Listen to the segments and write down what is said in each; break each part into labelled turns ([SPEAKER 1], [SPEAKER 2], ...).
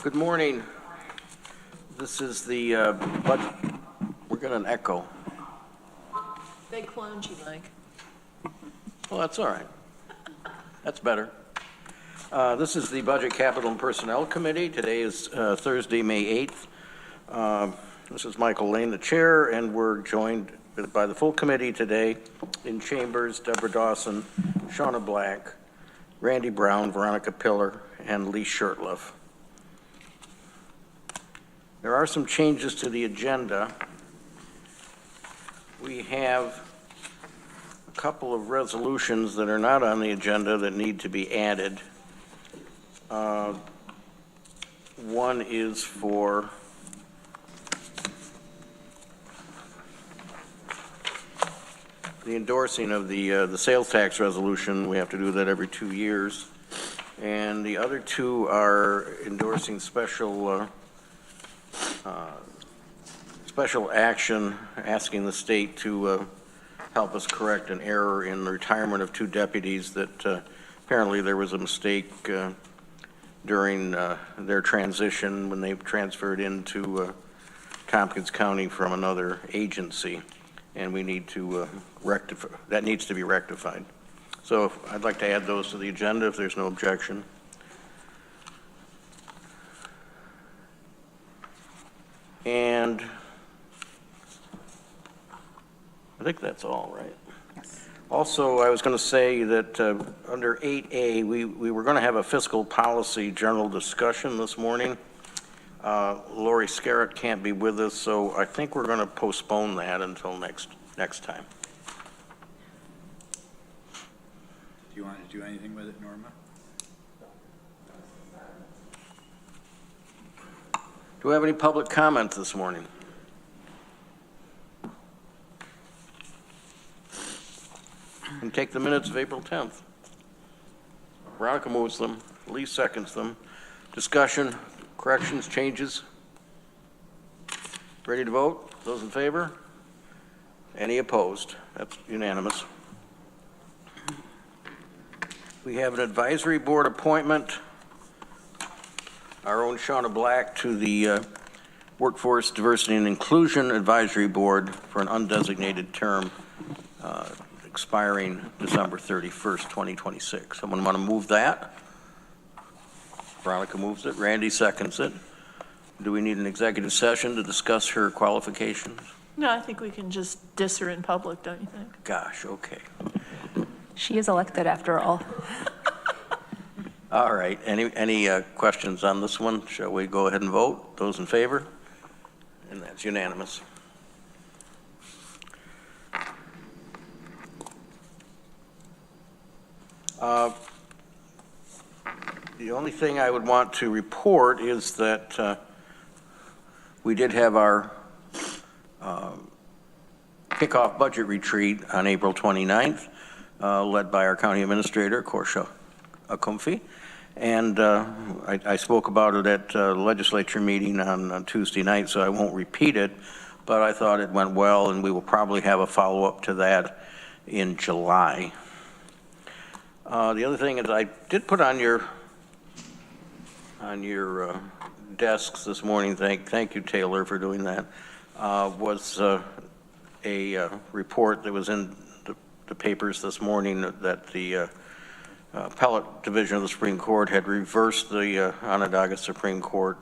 [SPEAKER 1] Good morning. This is the budget. We're getting an echo.
[SPEAKER 2] They cloned you, Mike.
[SPEAKER 1] Well, that's all right. That's better. This is the Budget, Capital, and Personnel Committee. Today is Thursday, May 8th. This is Michael Lane, the chair, and we're joined by the full committee today in chambers: Deborah Dawson, Shauna Black, Randy Brown, Veronica Pillar, and Lee Shurtleff. There are some changes to the agenda. We have a couple of resolutions that are not on the agenda that need to be added. One is for the endorsing of the sales tax resolution. We have to do that every 2 years. And the other two are endorsing special action, asking the state to help us correct an error in the retirement of 2 deputies that apparently there was a mistake during their transition when they transferred into Tompkins County from another agency, and we need to rectify, that needs to be rectified. So I'd like to add those to the agenda if there's no objection. And I think that's all, right? Yes. Also, I was going to say that under 8A, we were going to have a fiscal policy general discussion this morning. Lori Scarrett can't be with us, so I think we're going to postpone that until next time.
[SPEAKER 3] Do you want to do anything with it, Norma?
[SPEAKER 1] Do we have any public comment this morning? And take the minutes of April 10th. Veronica moves them. Lee seconds them. Discussion, corrections, changes. Ready to vote? Those in favor? Any opposed? That's unanimous. We have an advisory board appointment. Our own Shauna Black to the Workforce Diversity and Inclusion Advisory Board for an undesignated term expiring December 31st, 2026. Someone want to move that? Veronica moves it. Randy seconds it. Do we need an executive session to discuss her qualifications?
[SPEAKER 2] No, I think we can just diss her in public, don't you think?
[SPEAKER 1] Gosh, okay.
[SPEAKER 4] She is elected after all.
[SPEAKER 1] All right. Any questions on this one? Shall we go ahead and vote? Those in favor? And that's unanimous. The only thing I would want to report is that we did have our kickoff budget retreat on April 29th, led by our county administrator, Corsha Comfy. And I spoke about it at the legislature meeting on Tuesday night, so I won't repeat it, but I thought it went well, and we will probably have a follow-up to that in July. The other thing is I did put on your desks this morning, thank you, Taylor, for doing that, was a report that was in the papers this morning that the Appellate Division of the Supreme Court had reversed the Onondaga Supreme Court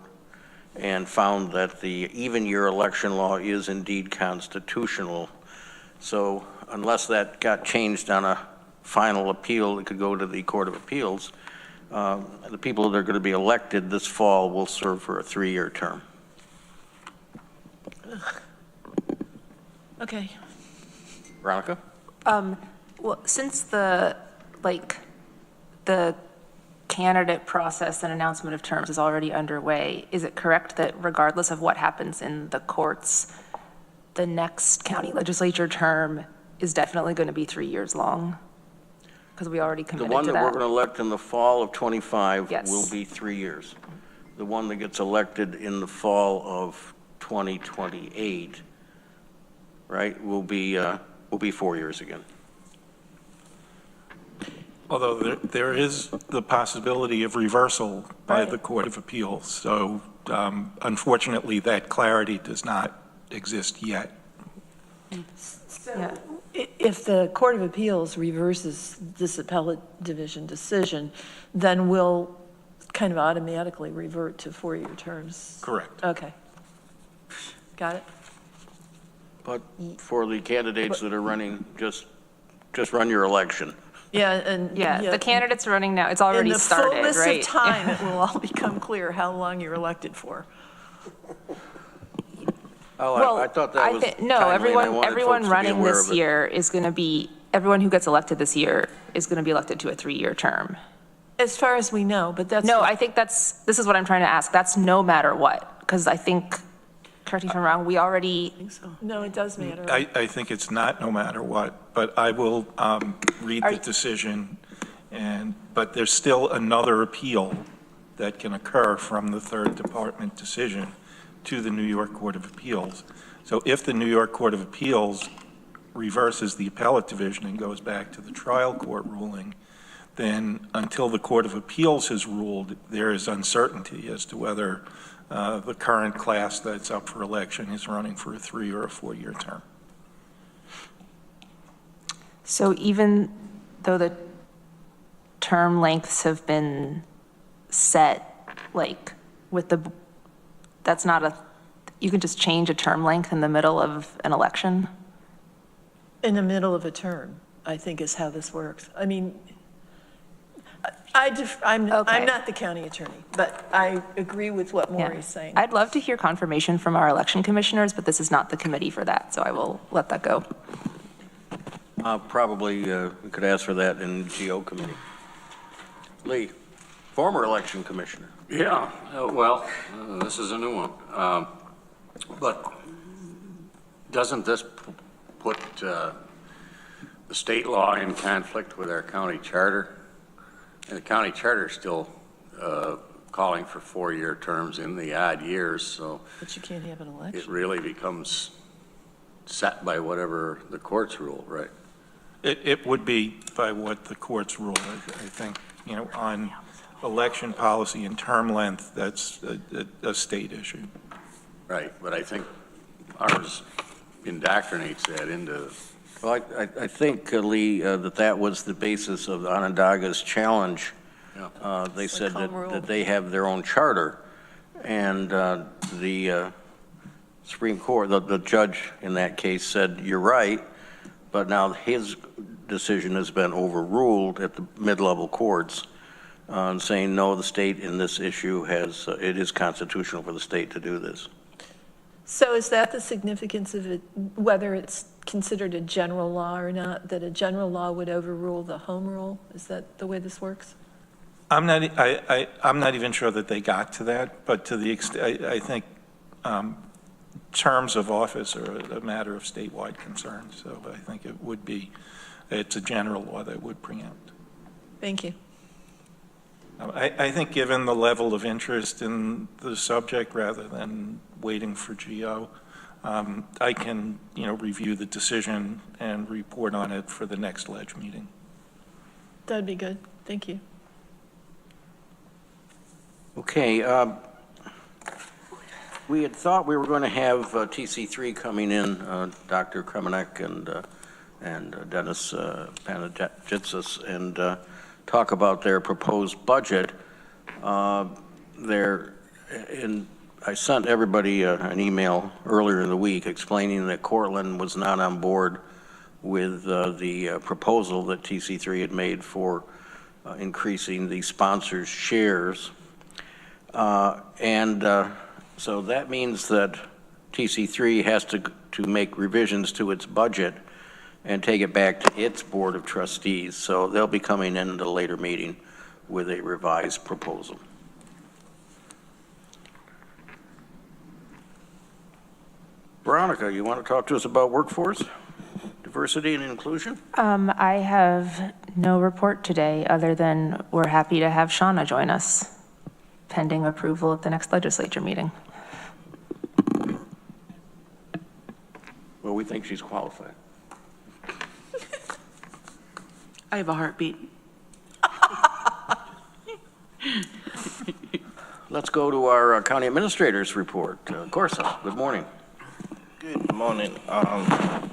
[SPEAKER 1] and found that the even-year election law is indeed constitutional. So unless that got changed on a final appeal, it could go to the Court of Appeals. The people that are going to be elected this fall will serve for a 3-year term.
[SPEAKER 2] Okay.
[SPEAKER 1] Veronica?
[SPEAKER 4] Well, since the candidate process and announcement of terms is already underway, is it correct that regardless of what happens in the courts, the next county legislature term is definitely going to be 3 years long? Because we already committed to that.
[SPEAKER 1] The one that we're going to elect in the fall of 25
[SPEAKER 4] Yes.
[SPEAKER 1] will be 3 years. The one that gets elected in the fall of 2028, right, will be 4 years again.
[SPEAKER 5] Although there is the possibility of reversal by
[SPEAKER 2] Right.
[SPEAKER 5] the Court of Appeals. So unfortunately, that clarity does not exist yet.
[SPEAKER 4] Yeah.
[SPEAKER 2] If the Court of Appeals reverses this appellate division decision, then we'll kind of automatically revert to 4-year terms.
[SPEAKER 5] Correct.
[SPEAKER 2] Okay. Got it?
[SPEAKER 1] But for the candidates that are running, just run your election.
[SPEAKER 2] Yeah, and.
[SPEAKER 4] Yeah, the candidates running now, it's already started,
[SPEAKER 2] In the fullness
[SPEAKER 4] right?
[SPEAKER 2] of time, it will all become clear how long you're elected for.
[SPEAKER 1] Oh,
[SPEAKER 4] Well,
[SPEAKER 1] I thought that was
[SPEAKER 4] no,
[SPEAKER 1] timely, and I wanted
[SPEAKER 4] everyone
[SPEAKER 1] folks to be
[SPEAKER 4] running
[SPEAKER 1] aware
[SPEAKER 4] this
[SPEAKER 1] of it.
[SPEAKER 4] year is going to be, everyone who gets elected this year is going to be elected to a 3-year term.
[SPEAKER 2] As far as we know, but that's.
[SPEAKER 4] No, I think this is what I'm trying to ask. That's no matter what, because I think, correct me if I'm wrong, we already,
[SPEAKER 2] No, it does matter.
[SPEAKER 5] I think it's not no matter what, but I will read
[SPEAKER 4] Are
[SPEAKER 5] the
[SPEAKER 4] you-
[SPEAKER 5] decision, but there's still another appeal that can occur from the third department decision to the New York Court of Appeals. So if the New York Court of Appeals reverses the appellate division and goes back to the trial court ruling, then until the Court of Appeals has ruled, there is uncertainty as to whether the current class that's up for election is running for a 3 or a 4-year term.
[SPEAKER 4] so even though the term lengths have been set, like with the, that's not a, you can just change a term length in the middle of an election?
[SPEAKER 2] In the middle of a term, I think is how this works. I mean, I'm
[SPEAKER 4] Okay.
[SPEAKER 2] not the county attorney, but I agree with what
[SPEAKER 4] Yeah.
[SPEAKER 2] Maureen's saying.
[SPEAKER 4] I'd love to hear confirmation from our election commissioners, but this is not the committee for that, so I will let that go.
[SPEAKER 1] Probably we could ask for that in GO committee. Lee, former election commissioner.
[SPEAKER 6] Yeah, well, this is a new one. But doesn't this put the state law in conflict with our county charter? And the county charter is still calling for 4-year terms in the odd years, so
[SPEAKER 2] But you can't have an
[SPEAKER 6] it
[SPEAKER 2] election.
[SPEAKER 6] really becomes set by whatever the courts rule, right?
[SPEAKER 5] It would be by what the courts rule. I think, on election policy and term length, that's a state issue.
[SPEAKER 6] Right, but I think ours indoctrinates that into,
[SPEAKER 1] Well, I think, Lee, that was the basis of Onondaga's challenge.
[SPEAKER 6] Yeah.
[SPEAKER 1] They
[SPEAKER 2] Like
[SPEAKER 1] said
[SPEAKER 2] home rule.
[SPEAKER 1] that they have their own charter, and the Supreme Court, the judge in that case said, you're right, but now his decision has been overruled at the mid-level courts, saying, no, the state in this issue has, it is constitutional for the state to do this.
[SPEAKER 2] So is that the significance of it, whether it's considered a general law or not, that a general law would overrule the home rule? Is that the way this works?
[SPEAKER 5] I'm not even sure that they got to that, but to the extent, I think terms of office are a matter of statewide concern, so I think it's a general law that would preempt.
[SPEAKER 2] Thank you.
[SPEAKER 5] I think given the level of interest in the subject, rather than waiting for GO, I can, review the decision and report on it for the next ledge meeting.
[SPEAKER 2] That'd be good. Thank you.
[SPEAKER 1] Okay, we had thought we were going to have TC3 coming in, Dr. Kremenek and Dennis Panagitsis, and talk about their proposed budget. I sent everybody an email earlier in the week explaining that Cortland was not on board with the proposal that TC3 had made for increasing the sponsors' shares. So that means that TC3 has to make revisions to its budget and take it back to its Board of Trustees. So they'll be coming in at a later meeting with a revised proposal. Veronica, you want to talk to us about workforce, diversity and inclusion?
[SPEAKER 4] I have no report today, other than we're happy to have Shauna join us, pending approval at the next legislature meeting.
[SPEAKER 1] Well, we think she's qualified.
[SPEAKER 7] I have a heartbeat.
[SPEAKER 1] Let's go to our county administrator's report. Corsa, good morning.
[SPEAKER 7] Good morning. I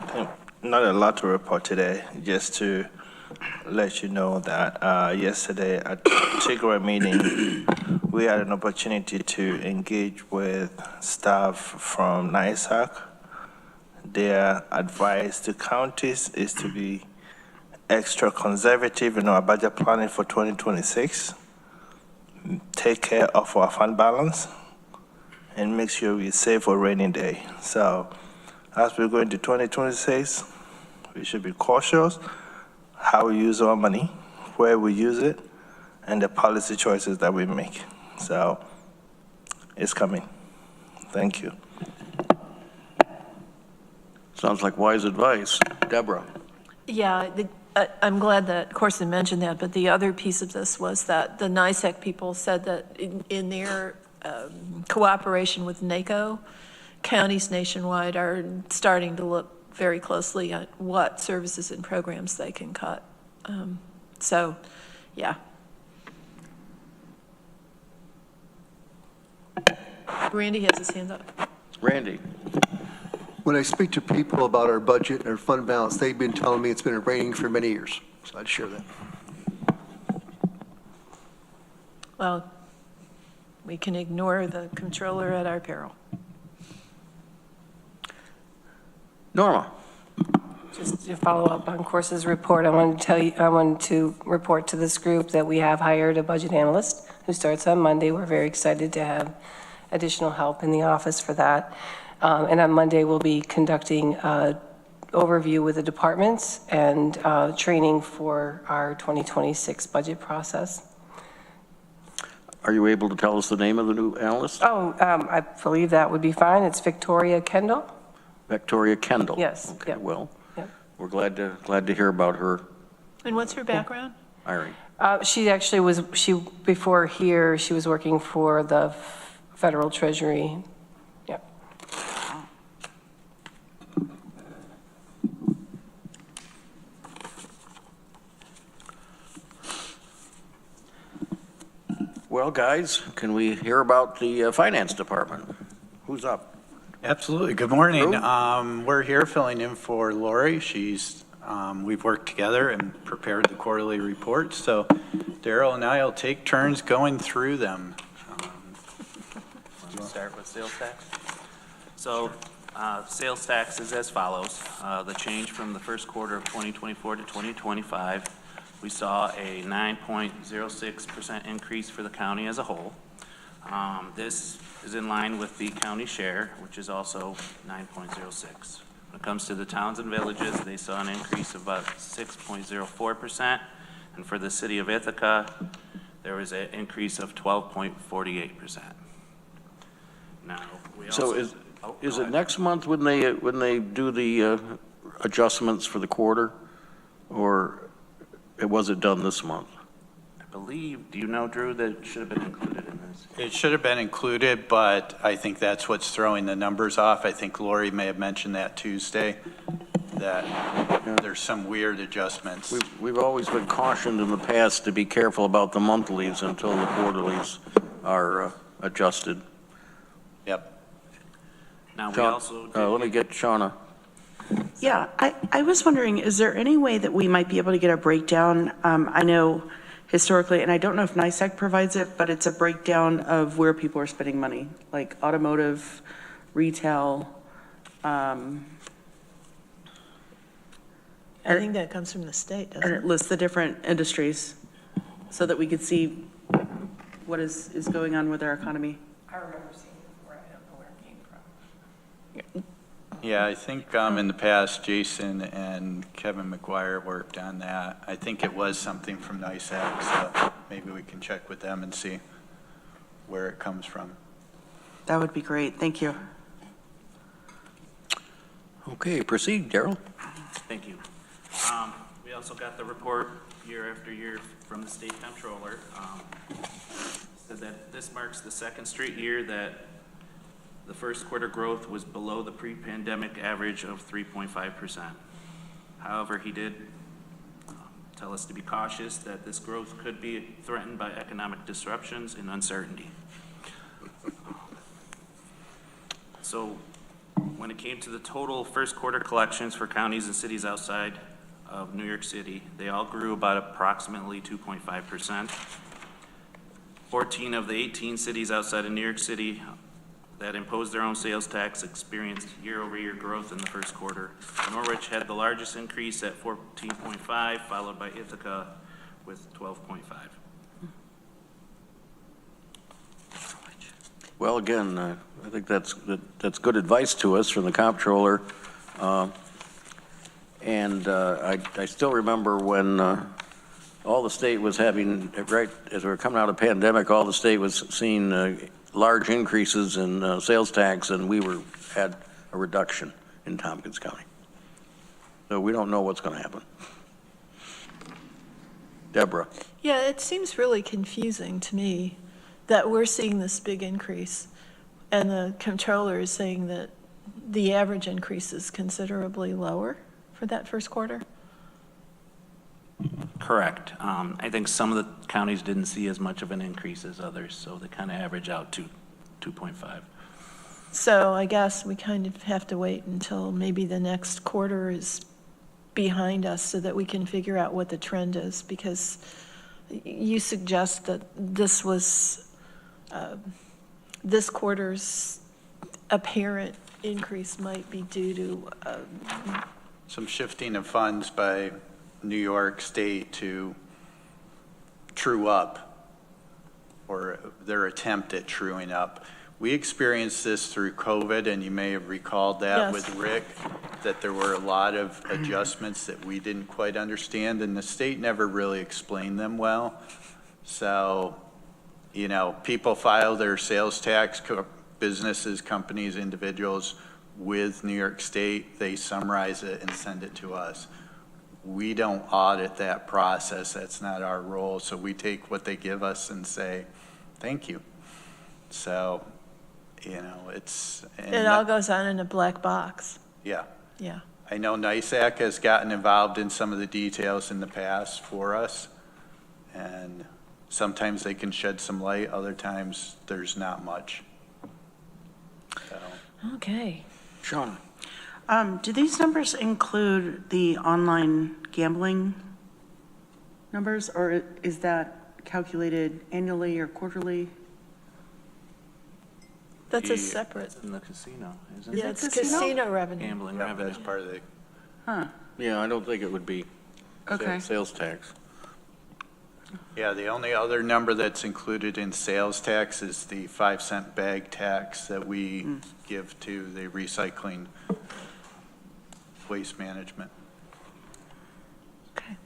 [SPEAKER 7] think not a lot to report today, just to let you know that yesterday at the particular meeting, we had an opportunity to engage with staff from NISAC. Their advice to counties is to be extra conservative in our budget planning for 2026, take care of our fund balance, and make sure we save for rainy day. So as we go into 2026, we should be cautious how we use our money, where we use it, and the policy choices that we make. So it's coming. Thank you.
[SPEAKER 1] Sounds like wise advice. Deborah?
[SPEAKER 2] Yeah, I'm glad that Corson mentioned that, but the other piece of this was that the NISAC people said that in their cooperation with NACO, counties nationwide are starting to look very closely at what services and programs they can cut. So, yeah. Randy has his hand up.
[SPEAKER 1] Randy?
[SPEAKER 8] When I speak to people about our budget and our fund balance, they've been telling me it's been raining for many years. So I'd share that.
[SPEAKER 2] Well, we can ignore the controller at our peril.
[SPEAKER 1] Norma?
[SPEAKER 9] Just to follow up on Corsa's report, I wanted to report to this group that we have hired a budget analyst who starts on Monday. We're very excited to have additional help in the office for that. And on Monday, we'll be conducting an overview with the departments and training for our 2026 budget process.
[SPEAKER 1] Are you able to tell us the name of the new analyst?
[SPEAKER 9] I believe that would be fine. It's Victoria Kendall.
[SPEAKER 1] Victoria Kendall?
[SPEAKER 9] Yes.
[SPEAKER 1] Okay,
[SPEAKER 9] Yep.
[SPEAKER 1] well,
[SPEAKER 9] Yep.
[SPEAKER 1] we're glad to hear about her
[SPEAKER 2] And what's her background?
[SPEAKER 1] hiring.
[SPEAKER 9] She actually before here, she was working for the Federal Treasury. Yep.
[SPEAKER 1] Well, guys, can we hear about the finance department? Who's up?
[SPEAKER 3] Absolutely. Good morning.
[SPEAKER 1] Drew?
[SPEAKER 3] We're here filling in for Lori. We've worked together and prepared the quarterly reports. So Daryl and I will take turns going through them.
[SPEAKER 10] We'll start with sales tax. So sales tax is as follows. The change from the first quarter of 2024 to 2025, we saw a 9.06% increase for the county as a whole. This is in line with the county share, which is also 9.06. When it comes to the towns and villages, they saw an increase of about 6.04%. And for the city of Ithaca, there was an increase of 12.48%. Now, we also...
[SPEAKER 1] So is it next month when they do the adjustments for the quarter? Or was it done this month?
[SPEAKER 10] I believe, do you know, Drew, that it should have been included in this?
[SPEAKER 3] It should have been included, but I think that's what's throwing the numbers off. I think Lori may have mentioned that Tuesday, that there's some weird adjustments.
[SPEAKER 1] We've always been cautioned in the past to be careful about the monthlies until the quarterlies are adjusted.
[SPEAKER 3] Yep.
[SPEAKER 10] Now, we also...
[SPEAKER 1] Let me get Shauna.
[SPEAKER 11] Yeah, I was wondering, is there any way that we might be able to get a breakdown? I know historically, and I don't know if NISAC provides it, but it's a breakdown of where people are spending money, like automotive, retail.
[SPEAKER 2] I think that comes from the state, doesn't
[SPEAKER 11] And
[SPEAKER 2] it?
[SPEAKER 11] it lists the different industries so that we could see what is going on with our economy.
[SPEAKER 9] I remember seeing it before. I don't know where it came from.
[SPEAKER 3] Yeah, I think in the past, Jason and Kevin McGuire worked on that. I think it was something from NISAC, so maybe we can check with them and see where it comes from.
[SPEAKER 11] That would be great. Thank you.
[SPEAKER 1] Okay, proceed, Daryl.
[SPEAKER 10] Thank you. We also got the report year after year from the state comptroller. Said that this marks the second straight year that the first quarter growth was below the pre-pandemic average of 3.5%. However, he did tell us to be cautious that this growth could be threatened by economic disruptions and uncertainty. So when it came to the total first quarter collections for counties and cities outside of New York City, they all grew about approximately 2.5%. 14 of the 18 cities outside of New York City that imposed their own sales tax experienced year-over-year growth in the first quarter. Norwich had the largest increase at 14.5, followed by Ithaca with 12.5.
[SPEAKER 1] Well, again, I think that's good advice to us from the comptroller. And I still remember when all the state was having, right as we were coming out of the pandemic, all the state was seeing large increases in sales tax, and we had a reduction in Tompkins County. So we don't know what's going to happen. Deborah.
[SPEAKER 2] Yeah, it seems really confusing to me that we're seeing this big increase, and the comptroller is saying that the average increase is considerably lower for that first quarter.
[SPEAKER 10] Correct. I think some of the counties didn't see as much of an increase as others, so they kind of average out to 2.5.
[SPEAKER 2] So I guess we kind of have to wait until maybe the next quarter is behind us so that we can figure out what the trend is, because you suggest that this was this quarter's apparent increase might be due to
[SPEAKER 3] Some shifting of funds by New York State to true up, or their attempt at truing up. We experienced this through COVID, and you may have recalled that with Rick, that there were a lot of adjustments that we didn't quite understand, and the state never really explained them well. So, you know, people file their sales tax, businesses, companies, individuals, with New York State. They summarize it and send it to us. We don't audit that process. That's not our role. So we take what they give us and say, thank you. So, you know,
[SPEAKER 2] it all goes on in a black box.
[SPEAKER 3] Yeah.
[SPEAKER 2] Yeah.
[SPEAKER 3] I know NISAC has gotten involved in some of the details in the past for us, and sometimes they can shed some light, other times there's not much. So.
[SPEAKER 2] Okay.
[SPEAKER 1] Sean.
[SPEAKER 11] Do these numbers include the online gambling numbers, or is that calculated annually or quarterly?
[SPEAKER 2] That's a separate.
[SPEAKER 10] It's in the casino, isn't it?
[SPEAKER 2] Yeah, it's casino revenue.
[SPEAKER 10] Gambling
[SPEAKER 3] Yeah,
[SPEAKER 10] revenue.
[SPEAKER 3] that's part of the,
[SPEAKER 11] Huh,
[SPEAKER 1] Yeah, I don't think it would be
[SPEAKER 11] okay.
[SPEAKER 1] sales tax.
[SPEAKER 3] yeah, the only other number that's included in sales tax is the 5-cent bag tax that we give to the recycling waste management.
[SPEAKER 2] Okay.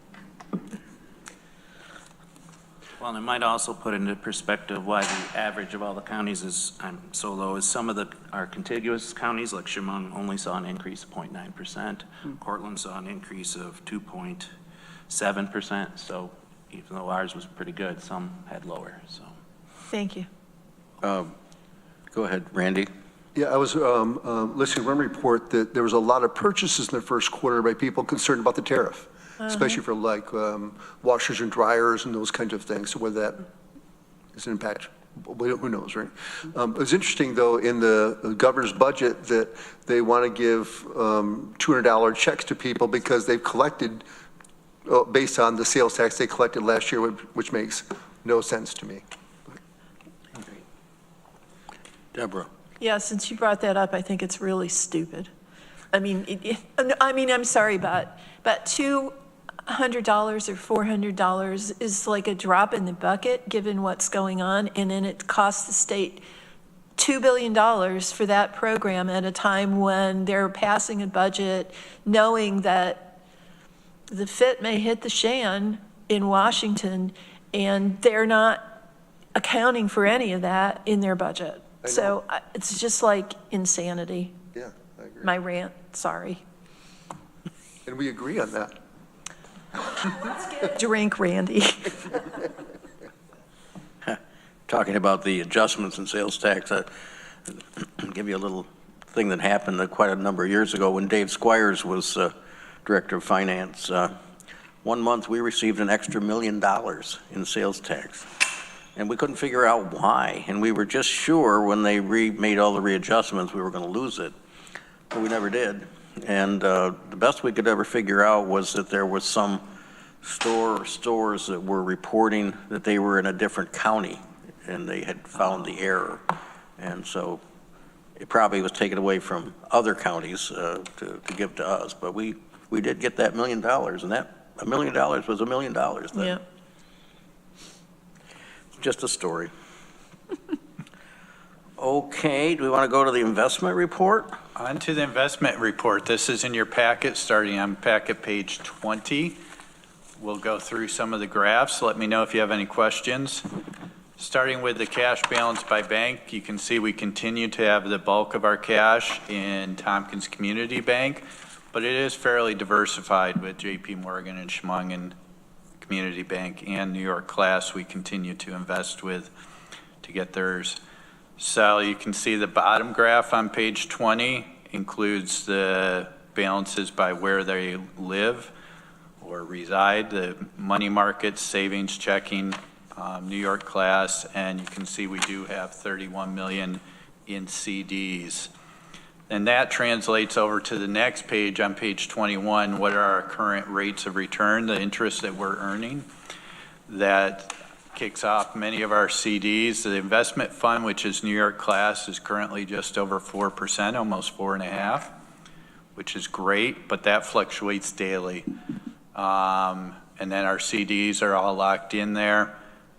[SPEAKER 10] Well, and it might also put into perspective why the average of all the counties is so low. Is some of our contiguous counties, like Chemung, only saw an increase of 0.9%. Cortland saw an increase of 2.7%. So even though ours was pretty good, some had lower. So
[SPEAKER 2] Thank you.
[SPEAKER 1] Go ahead, Randy.
[SPEAKER 8] Yeah, I was listening to one report that there was a lot of purchases in the first quarter by people concerned about the tariff, especially for like washers and dryers and those kinds of things. So whether that is an impact, who knows, right? It was interesting, though, in the governor's budget that they want to give $200 checks to people because they've collected, based on the sales tax they collected last year, which makes no sense to me.
[SPEAKER 1] Deborah.
[SPEAKER 2] Yeah, since you brought that up, I think it's really stupid. I mean, I'm sorry, but $200 or $400 is like a drop in the bucket, given what's going on, and then it costs the state $2 billion for that program at a time when they're passing a budget, knowing that the fit may hit the shan in Washington, and they're not accounting for any of that in their budget. So it's just like insanity.
[SPEAKER 8] Yeah, I agree.
[SPEAKER 2] My rant, sorry.
[SPEAKER 8] And we agree on that.
[SPEAKER 2] Drink, Randy.
[SPEAKER 1] Talking about the adjustments in sales tax, I'll give you a little thing that happened quite a number of years ago when Dave Squires was Director of Finance. one month we received an extra $1 million in sales tax. And we couldn't figure out why. And we were just sure when they made all the readjustments, we were going to lose it. But we never did. And the best we could ever figure out was that there was some stores that were reporting that they were in a different county and they had found the error. And so it probably was taken away from other counties to give to us. But we did get that $1 million, and that $1 million was $1 million then.
[SPEAKER 2] Yeah.
[SPEAKER 1] Just a story. Okay, do we want to go to the investment report?
[SPEAKER 3] On to the investment report. This is in your packet, starting on packet page 20. We'll go through some of the graphs. Let me know if you have any questions. Starting with the cash balance by bank, you can see we continue to have the bulk of our cash in Tompkins Community Bank, but it is fairly diversified with JP Morgan and Schmungen Community Bank and New York Class we continue to invest with to get theirs. So you can see the bottom graph on page 20 includes the balances by where they live or reside, the money markets, savings, checking, New York Class, and you can see we do have 31 million in CDs. And that translates over to the next page on page 21. What are our current rates of return, the interest that we're earning? That kicks off many of our CDs. The investment fund, which is New York Class, is currently just over 4%, almost 4.5%, which is great, but that fluctuates daily. And then our CDs are all locked in there.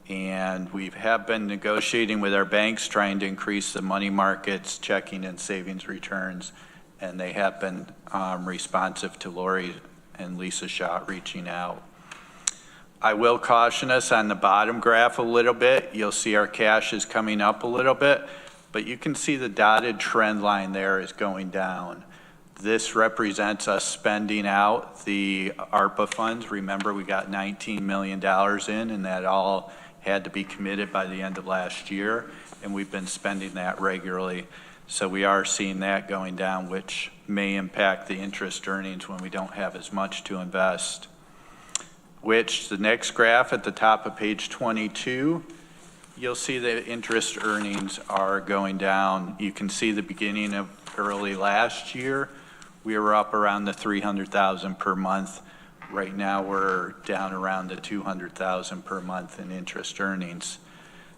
[SPEAKER 3] And we have been negotiating with our banks, trying to increase the money markets, checking and savings returns, and they have been responsive to Lori and Lisa Schott reaching out. I will caution us on the bottom graph a little bit. You'll see our cash is coming up a little bit, but you can see the dotted trend line there is going down. This represents us spending out the ARPA funds. Remember, we got $19 million in, and that all had to be committed by the end of last year, and we've been spending that regularly. So we are seeing that going down, which may impact the interest earnings when we don't have as much to invest. Which, the next graph at the top of page 22, you'll see the interest earnings are going down. You can see the beginning of early last year, we were up around the 300,000 per month. Right now, we're down around the 200,000 per month in interest earnings.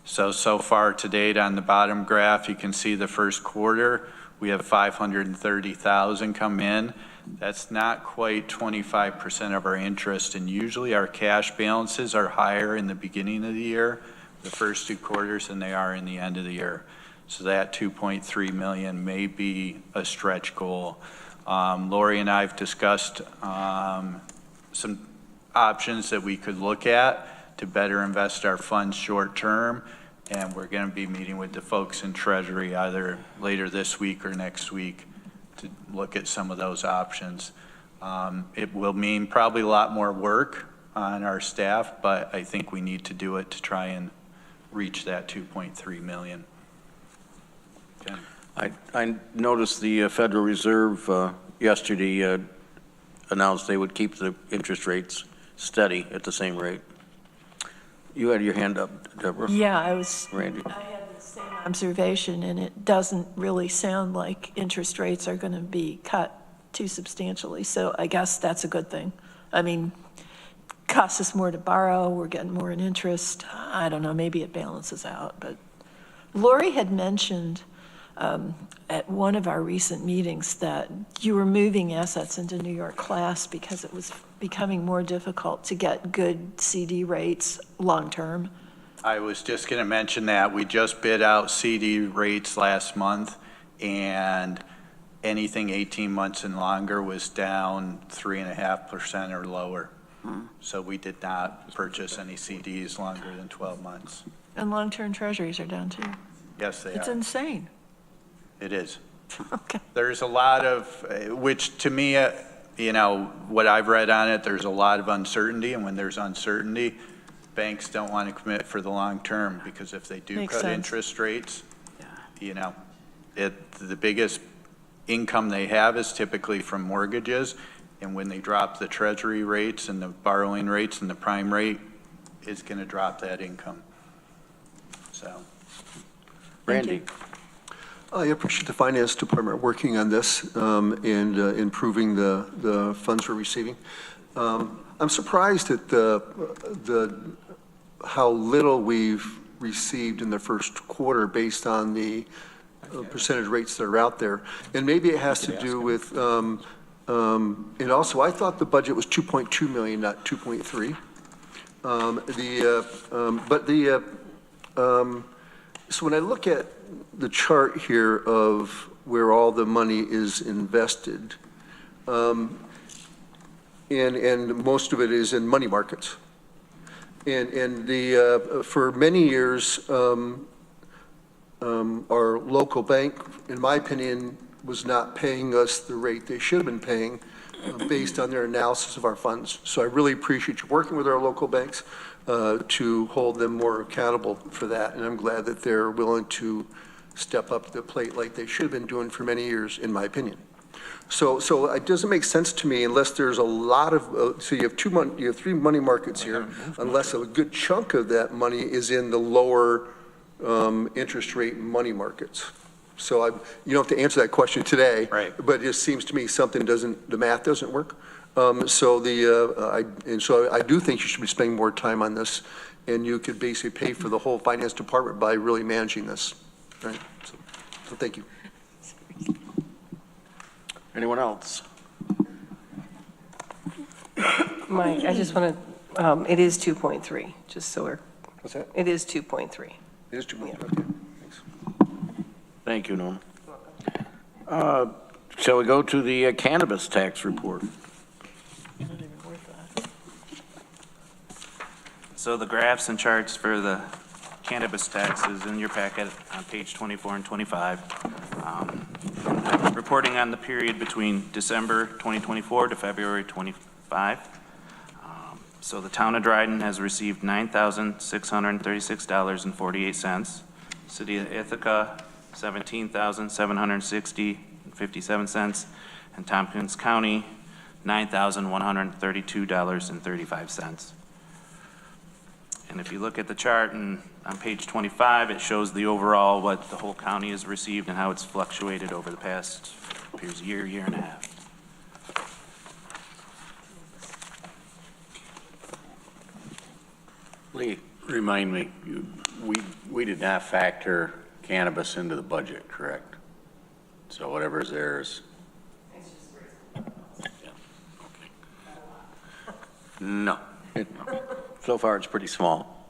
[SPEAKER 3] So far to date on the bottom graph, you can see the first quarter, we have 530,000 come in. That's not quite 25% of our interest, and usually our cash balances are higher in the beginning of the year, the first 2 quarters, than they are in the end of the year. So that 2.3 million may be a stretch goal. Lori and I have discussed some options that we could look at to better invest our funds short term, and we're going to be meeting with the folks in Treasury either later this week or next week to look at some of those options. It will mean probably a lot more work on our staff, but I think we need to do it to try and reach that 2.3 million. Okay.
[SPEAKER 1] I noticed the Federal Reserve yesterday announced they would keep the interest rates steady at the same rate. You had your hand up, Deborah.
[SPEAKER 2] Yeah,
[SPEAKER 1] Randy.
[SPEAKER 2] I had the same observation, and it doesn't really sound like interest rates are going to be cut too substantially. So I guess that's a good thing. I mean, costs us more to borrow, we're getting more in interest. I don't know, maybe it balances out. But Lori had mentioned at one of our recent meetings that you were moving assets into New York Class because it was becoming more difficult to get good CD rates long-term.
[SPEAKER 3] I was just going to mention that. We just bid out CD rates last month, and anything 18 months and longer was down 3.5% or lower. So we did not purchase any CDs longer than 12 months.
[SPEAKER 2] And long-term treasuries are down too.
[SPEAKER 3] Yes, they
[SPEAKER 2] It's
[SPEAKER 3] are.
[SPEAKER 2] insane.
[SPEAKER 3] It is.
[SPEAKER 2] Okay.
[SPEAKER 3] There's a lot of, which to me, what I've read on it, there's a lot of uncertainty, and when there's uncertainty, banks don't want to commit for the long term, because if they do
[SPEAKER 2] Makes
[SPEAKER 3] cut
[SPEAKER 2] sense.
[SPEAKER 3] interest rates, the biggest income they have is typically from mortgages, And when they drop the treasury rates and the borrowing rates and the prime rate, it's going to drop that income. So.
[SPEAKER 1] Randy?
[SPEAKER 8] I appreciate the Finance Department working on this and improving the funds we're receiving. I'm surprised at how little we've received in the first quarter based on the percentage rates that are out there. And maybe it has to do with, and also I thought the budget was 2.2 million, not 2.3. So when I look at the chart here of where all the money is invested, and most of it is in money markets. And for many years, our local bank, in my opinion, was not paying us the rate they should have been paying based on their analysis of our funds. So I really appreciate you working with our local banks to hold them more accountable for that. And I'm glad that they're willing to step up to the plate like they should have been doing for many years, in my opinion. So it doesn't make sense to me unless there's a lot of, so you have three money markets here, unless a good chunk of that money is in the lower interest rate money markets. So you don't have to answer that question today,
[SPEAKER 3] right?
[SPEAKER 8] But it just seems to me the math doesn't work. So I do think you should be spending more time on this, and you could basically pay for the whole finance department by really managing this, right? So thank you.
[SPEAKER 1] Anyone else?
[SPEAKER 9] Mike, I just want to, it is 2.3, just so we're.
[SPEAKER 8] What's that?
[SPEAKER 9] It is 2.3.
[SPEAKER 8] It is 2.3,
[SPEAKER 9] Yeah.
[SPEAKER 8] okay, thanks.
[SPEAKER 1] Thank you, Norm. Shall we go to the cannabis tax report?
[SPEAKER 10] So the graphs and charts for the cannabis tax is in your packet on page 24 and 25. Reporting on the period between December 2024 to February 25. So the town of Dryden has received $9,636.48. City of Ithaca, $17,760.57. And Tompkins County, $9,132.35. And if you look at the chart on page 25, it shows the overall, what the whole county has received and how it's fluctuated over the past, appears year and a half.
[SPEAKER 6] Lee, remind me, we did not factor cannabis into the budget, correct? So whatever's there is. Yeah, okay. No.
[SPEAKER 1] So far, it's pretty small,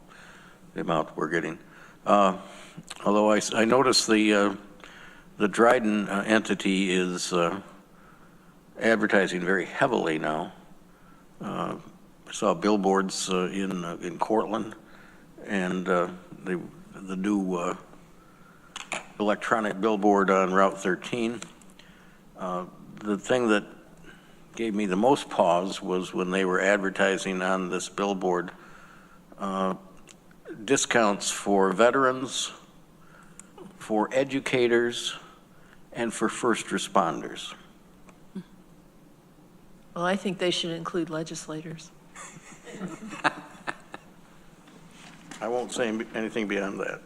[SPEAKER 1] the amount we're getting. Although I noticed the Dryden entity is advertising very heavily now. I saw billboards in Cortland, and the new electronic billboard on Route 13. The thing that gave me the most pause was when they were advertising on this billboard discounts for veterans, for educators, and for first responders.
[SPEAKER 2] Well, I think they should include legislators.
[SPEAKER 1] I won't say anything beyond that.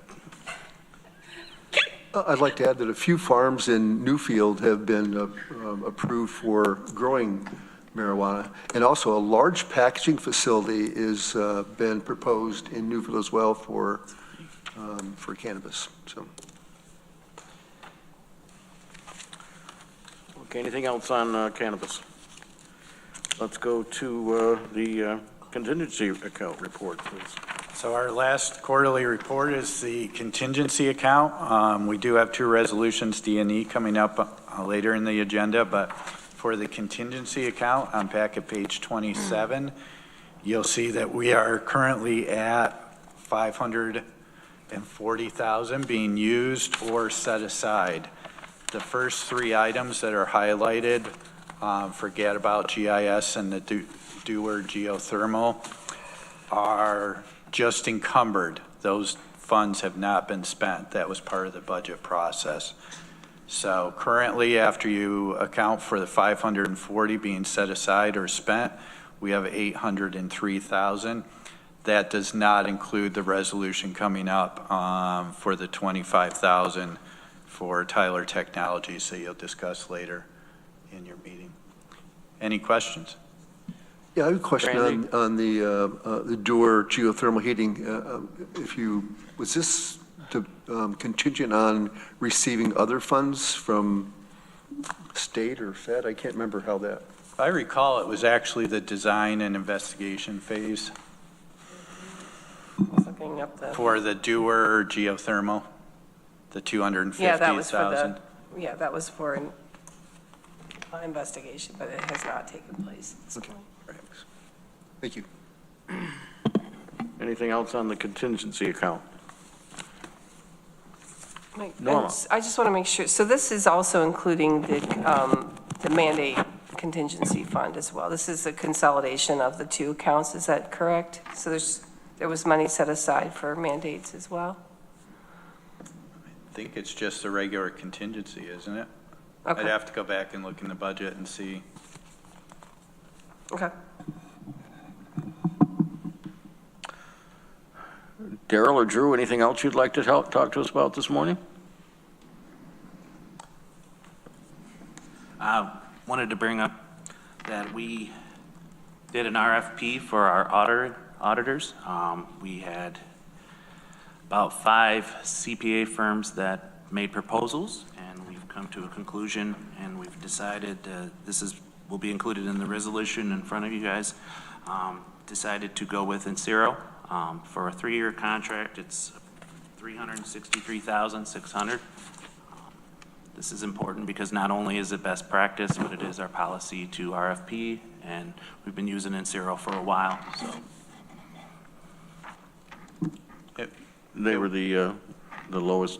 [SPEAKER 8] I'd like to add that a few farms in Newfield have been approved for growing marijuana, and also a large packaging facility is been proposed in Newfield as well for cannabis. So,
[SPEAKER 1] Okay, anything else on cannabis? Let's go to the contingency account report, please.
[SPEAKER 3] So our last quarterly report is the contingency account. We do have two resolutions, D and E, coming up later in the agenda, but for the contingency account on packet page 27, you'll see that we are currently at $540,000 being used or set aside. The first three items that are highlighted, forget about GIS and the Dewar geothermal, are just encumbered. Those funds have not been spent. That was part of the budget process. So currently, after you account for the 540 being set aside or spent, we have 803,000. That does not include the resolution coming up for the 25,000 for Tyler Technologies that you'll discuss later in your meeting. Any questions?
[SPEAKER 8] Yeah, I have a question
[SPEAKER 1] Randy?
[SPEAKER 8] on the Dewar geothermal heating. Was this contingent on receiving other funds from state or Fed? I can't remember how that.
[SPEAKER 3] If I recall, it was actually the design and investigation phase
[SPEAKER 9] Looking up the,
[SPEAKER 3] for the Dewar geothermal, the 250,000.
[SPEAKER 9] yeah, that was for yeah, that was for an investigation, but it has not taken place at this point.
[SPEAKER 8] Thank you.
[SPEAKER 1] Anything else on the contingency account?
[SPEAKER 9] Mike,
[SPEAKER 1] Norma.
[SPEAKER 9] I just want to make sure, so this is also including the mandate contingency fund as well. This is a consolidation of the two accounts, is that correct? So there was money set aside for mandates as well?
[SPEAKER 3] I think it's just a regular contingency, isn't it?
[SPEAKER 9] Okay.
[SPEAKER 3] I'd have to go back and look in the budget and see.
[SPEAKER 9] Okay.
[SPEAKER 1] Daryl or Drew, anything else you'd like to talk to us about this morning?
[SPEAKER 10] Wanted to bring up that we did an RFP for our auditors. We had about 5 CPA firms that made proposals, and we've come to a conclusion, and we've decided will be included in the resolution in front of you guys. Decided to go with Insero for a 3-year contract. It's $363,600. This is important because not only is it best practice, but it is our policy to RFP, and we've been using Insero for a while, so.
[SPEAKER 1] They were the lowest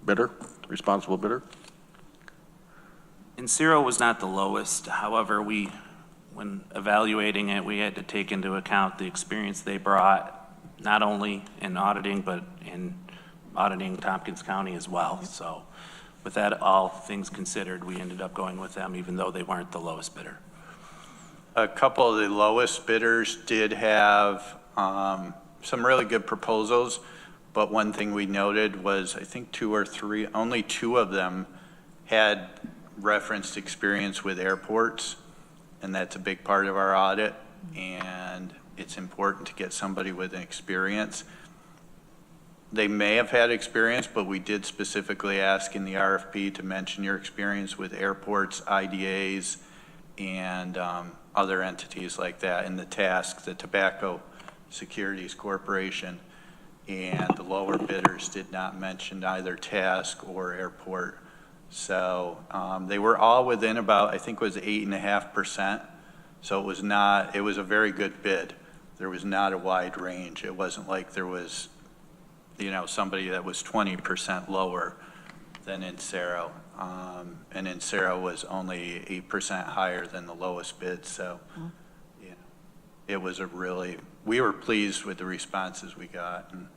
[SPEAKER 1] bidder, responsible bidder?
[SPEAKER 10] Insero was not the lowest. However, when evaluating it, we had to take into account the experience they brought, not only in auditing, but in auditing Tompkins County as well. So with that, all things considered, we ended up going with them, even though they weren't the lowest bidder.
[SPEAKER 3] A couple of the lowest bidders did have some really good proposals, but one thing we noted was, I think 2 or 3, only 2 of them had referenced experience with airports, and that's a big part of our audit, and it's important to get somebody with an experience. They may have had experience, but we did specifically ask in the RFP to mention your experience with airports, IDAs, and other entities like that in the task, the Tobacco Securities Corporation, and the lower bidders did not mention either task or airport. So they were all within about, I think it was 8.5%. So it was a very good bid. There was not a wide range. It wasn't like there was, somebody that was 20% lower than Insero. And Insero was only 8% higher than the lowest bid. So it was we were pleased with the responses we got, and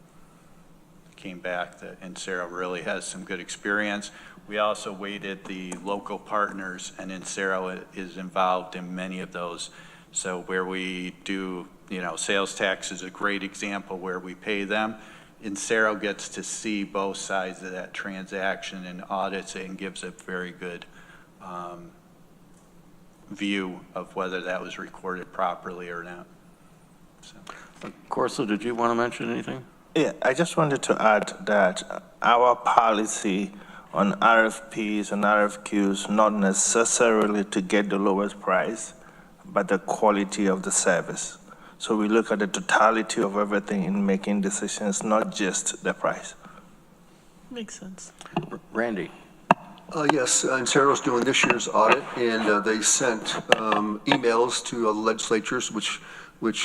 [SPEAKER 3] came back that Insero really has some good experience. We also weighted the local partners, and Insero is involved in many of those. So where we do, sales tax is a great example where we pay them. Insero gets to see both sides of that transaction and audits it and gives a very good view of whether that was recorded properly or not. So.
[SPEAKER 1] Corsa, did you want to mention anything?
[SPEAKER 7] Yeah, I just wanted to add that our policy on RFPs and RFQs, not necessarily to get the lowest price, but the quality of the service. So we look at the totality of everything in making decisions, not just the price.
[SPEAKER 2] Makes sense.
[SPEAKER 1] Randy?
[SPEAKER 8] Yes, Insero's doing this year's audit, and they sent emails to the legislatures, which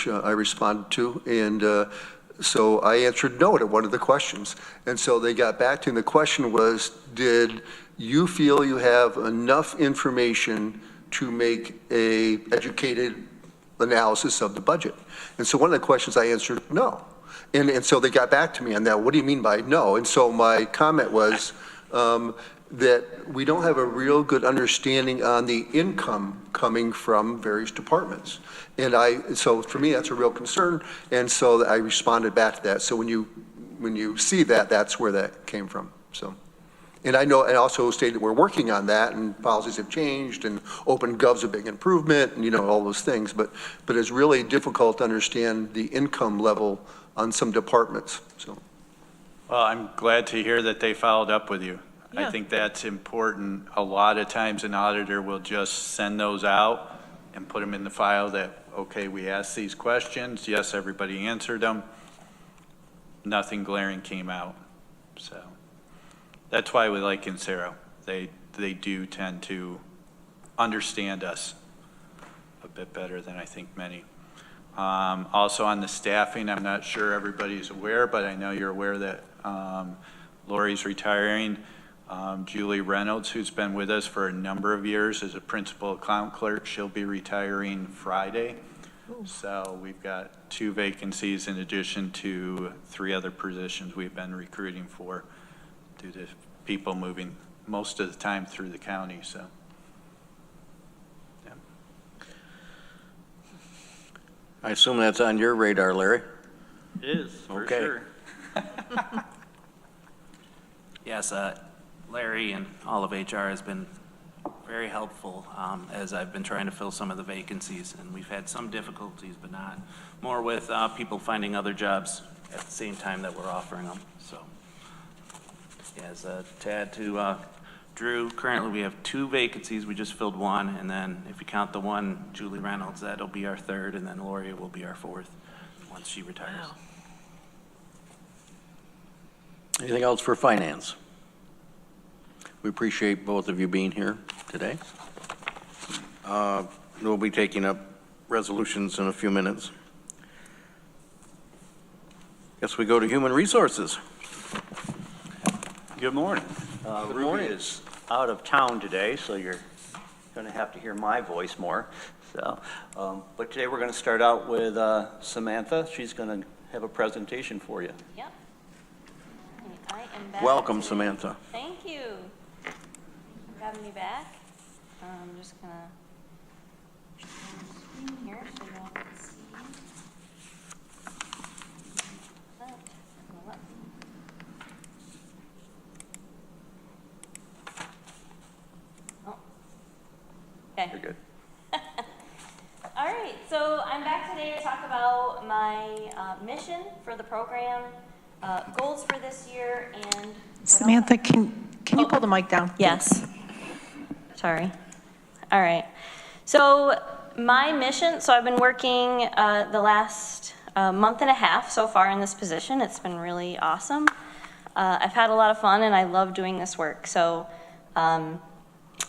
[SPEAKER 8] I responded to, and so I answered no to one of the questions. And so they got back to me, and the question was, did you feel you have enough information to make a educated analysis of the budget? And so one of the questions I answered no. And so they got back to me on that. What do you mean by no? And so my comment was, that we don't have a real good understanding on the income coming from various departments. And so for me, that's a real concern, and so I responded back to that. So when you see that, that's where that came from, so. And I know, and also stated that we're working on that, and policies have changed, and open gov's a big improvement, and all those things, but it's really difficult to understand the income level on some departments, so.
[SPEAKER 3] Well, I'm glad to hear that they followed up with you.
[SPEAKER 2] Yeah.
[SPEAKER 3] I think that's important. A lot of times an auditor will just send those out and put them in the file that, okay, we asked these questions, yes, everybody answered them. Nothing glaring came out, so. That's why we like Insero. They do tend to understand us a bit better than I think many. Also on the staffing, I'm not sure everybody's aware, but I know you're aware that Lori's retiring. Julie Reynolds, who's been with us for a number of years as a principal account clerk, she'll be retiring Friday. Ooh. So we've got 2 vacancies in addition to 3 other positions we've been recruiting for due to people moving most of the time through the county, so. Yeah.
[SPEAKER 1] I assume that's on your radar, Larry?
[SPEAKER 10] It is, for
[SPEAKER 1] Okay.
[SPEAKER 10] sure. Yes, Larry and all of HR has been very helpful as I've been trying to fill some of the vacancies, and we've had some difficulties, but not more with people finding other jobs at the same time that we're offering them. So, yes, to add to Drew, currently we have 2 vacancies. We just filled 1, and then if you count the one, Julie Reynolds, that'll be our 3rd, and then Lori will be our 4th once she retires.
[SPEAKER 2] Wow.
[SPEAKER 1] Anything else for finance? We appreciate both of you being here today. We'll be taking up resolutions in a few minutes. Guess we go to Human Resources.
[SPEAKER 12] Good morning.
[SPEAKER 1] Good
[SPEAKER 12] Ruby
[SPEAKER 1] morning.
[SPEAKER 12] is out of town today, so you're going to have to hear my voice more. So, but today we're going to start out with Samantha. She's going to have a presentation for you.
[SPEAKER 13] Yep. I am back.
[SPEAKER 1] Welcome, Samantha.
[SPEAKER 13] Thank you for having me back. I'm just going to share the screen here so you all can see. Okay.
[SPEAKER 12] You're good.
[SPEAKER 13] All right, so I'm back today to talk about my mission for the program, goals for this year, and
[SPEAKER 2] Samantha, can you pull the mic down?
[SPEAKER 13] Yes. Sorry. All right. So my mission, so I've been working the last month and a half so far in this position. It's been really awesome. I've had a lot of fun and I love doing this work. So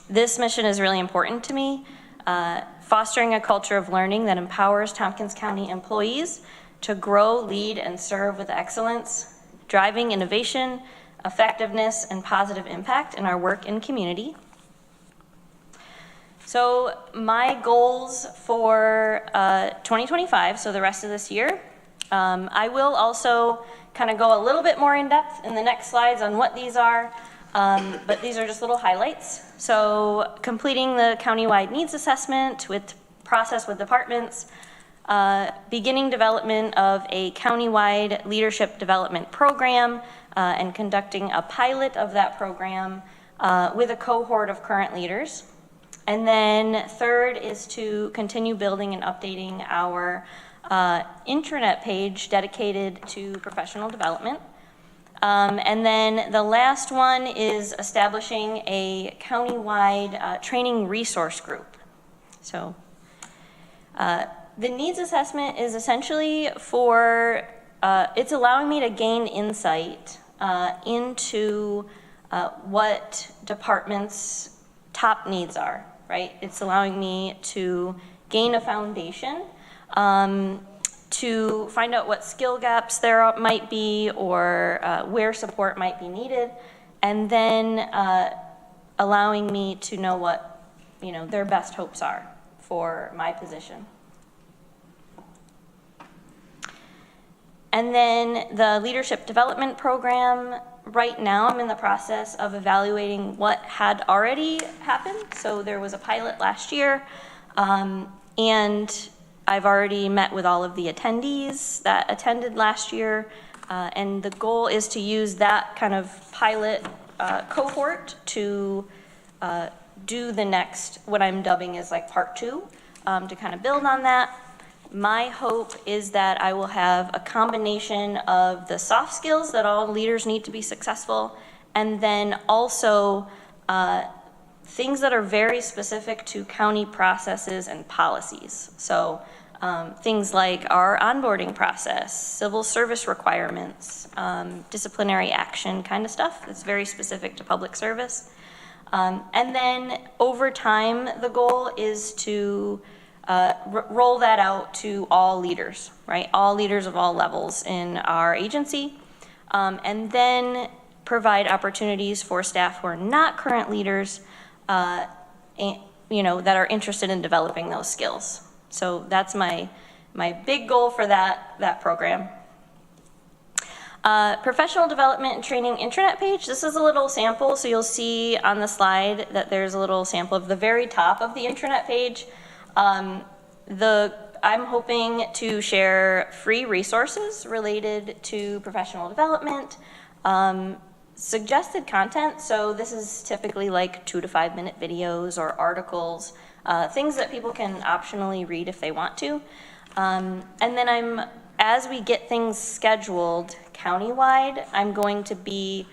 [SPEAKER 13] this mission is really important to me. Fostering a culture of learning that empowers Tompkins County employees to grow, lead, and serve with excellence, driving innovation, effectiveness, and positive impact in our work and community. So my goals for 2025, so the rest of this year, I will also kind of go a little bit more in depth in the next slides on what these are, but these are just little highlights. So completing the countywide needs assessment with process with departments, beginning development of a countywide leadership development program, and conducting a pilot of that program with a cohort of current leaders. And then third is to continue building and updating our intranet page dedicated to professional development. And then the last one is establishing a countywide training resource group. So the needs assessment is essentially for, it's allowing me to gain insight into what departments' top needs are, right? It's allowing me to gain a foundation to find out what skill gaps there might be or where support might be needed, and then allowing me to know what, their best hopes are for my position. And then the leadership development program, Right now, I'm in the process of evaluating what had already happened. So there was a pilot last year, and I've already met with all of the attendees that attended last year, and the goal is to use that kind of pilot cohort to do the next, what I'm dubbing as like part 2, to kind of build on that. My hope is that I will have a combination of the soft skills that all leaders need to be successful, and then also things that are very specific to county processes and policies. So things like our onboarding process, civil service requirements, disciplinary action kind of stuff that's very specific to public service. And then over time, the goal is to roll that out to all leaders, right? All leaders of all levels in our agency, and then provide opportunities for staff who are not current leaders, that are interested in developing those skills. So that's my big goal for that program. Professional development and training intranet page. This is a little sample, so you'll see on the slide that there's a little sample of the very top of the intranet page. I'm hoping to share free resources related to professional development, suggested content. So this is typically like 2 to 5 minute videos or articles, things that people can optionally read if they want to. And then as we get things scheduled countywide, I'm going to be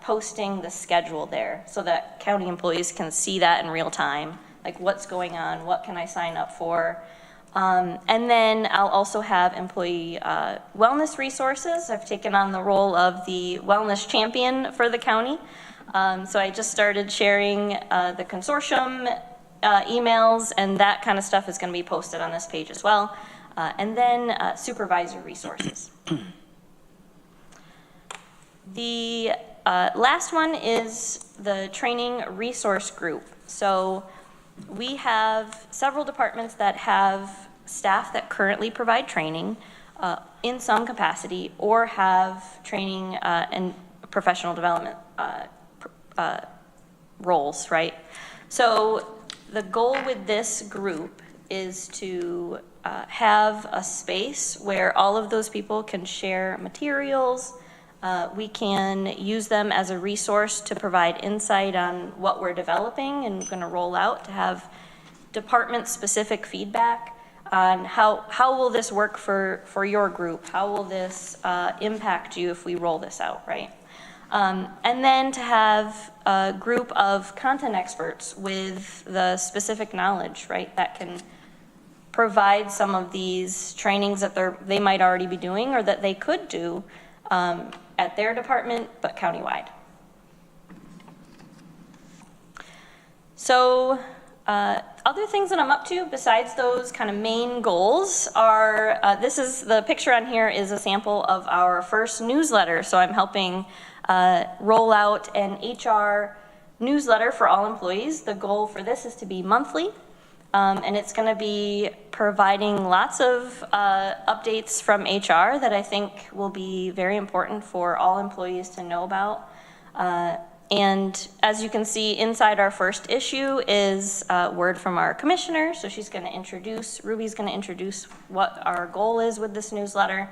[SPEAKER 13] posting the schedule there so that county employees can see that in real time, like what's going on, what can I sign up for. And then I'll also have employee wellness resources. I've taken on the role of the wellness champion for the county. So I just started sharing the Consortium emails, and that kind of stuff is going to be posted on this page as well. And then supervisor resources. The last one is the training resource group. So we have several departments that have staff that currently provide training in some capacity or have training and professional development roles, right? So the goal with this group is to have a space where all of those people can share materials. We can use them as a resource to provide insight on what we're developing and going to roll out, to have department-specific feedback on how will this work for your group? How will this impact you if we roll this out, right? And then to have a group of content experts with the specific knowledge, right, that can provide some of these trainings that they might already be doing or that they could do at their department, but countywide. So other things that I'm up to besides those kind of main goals are, the picture on here is a sample of our first newsletter. So I'm helping roll out an HR newsletter for all employees. The goal for this is to be monthly. And it's going to be providing lots of updates from HR that I think will be very important for all employees to know about. And as you can see, inside our first issue is a word from our commissioner. So Ruby's going to introduce what our goal is with this newsletter.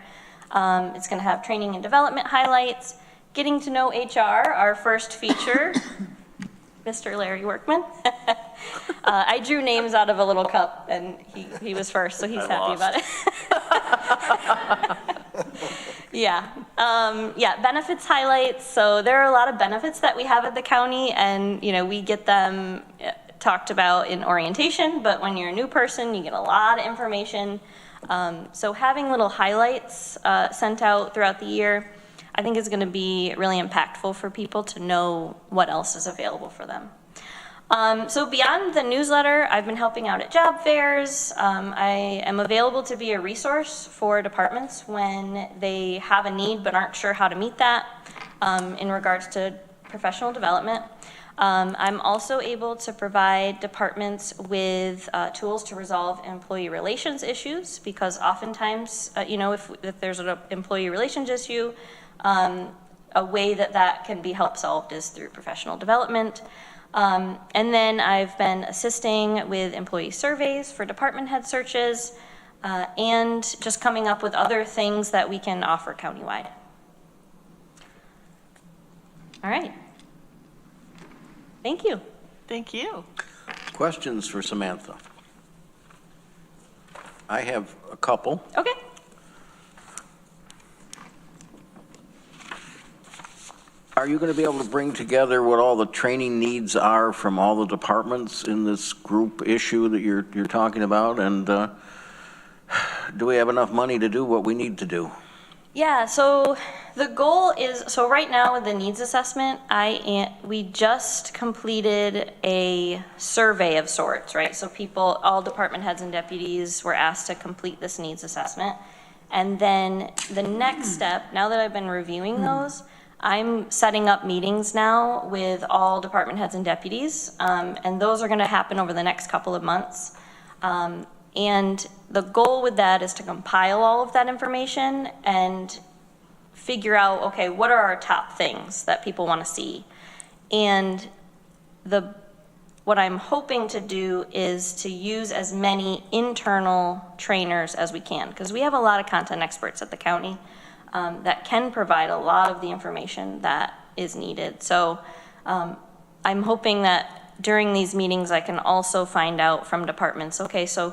[SPEAKER 13] It's going to have training and development highlights, getting to know HR, our first feature. Mr. Larry Workman. I drew names out of a little cup, and he was first, so he's happy about it. Yeah, benefits highlights. So there are a lot of benefits that we have at the county, and we get them talked about in orientation, but when you're a new person, you get a lot of information. So having little highlights sent out throughout the year, I think is going to be really impactful for people to know what else is available for them. So beyond the newsletter, I've been helping out at job fairs. I am available to be a resource for departments when they have a need but aren't sure how to meet that in regards to professional development. I'm also able to provide departments with tools to resolve employee relations issues, because oftentimes, if there's an employee relations issue, a way that that can be helped solved is through professional development. And then I've been assisting with employee surveys for department head searches, and just coming up with other things that we can offer countywide. All right. Thank you.
[SPEAKER 2] Thank you.
[SPEAKER 1] Questions for Samantha? I have a couple.
[SPEAKER 13] Okay.
[SPEAKER 1] Are you going to be able to bring together what all the training needs are from all the departments in this group issue that you're talking about? And do we have enough money to do what we need to do?
[SPEAKER 13] Yeah, so the goal is, so right now with the needs assessment, we just completed a survey of sorts, right? So people, all department heads and deputies were asked to complete this needs assessment. And then the next step, now that I've been reviewing those, I'm setting up meetings now with all department heads and deputies, and those are going to happen over the next couple of months. And the goal with that is to compile all of that information and figure out, okay, what are our top things that people want to see? And what I'm hoping to do is to use as many internal trainers as we can, because we have a lot of content experts at the county that can provide a lot of the information that is needed. So I'm hoping that during these meetings I can also find out from departments, okay, so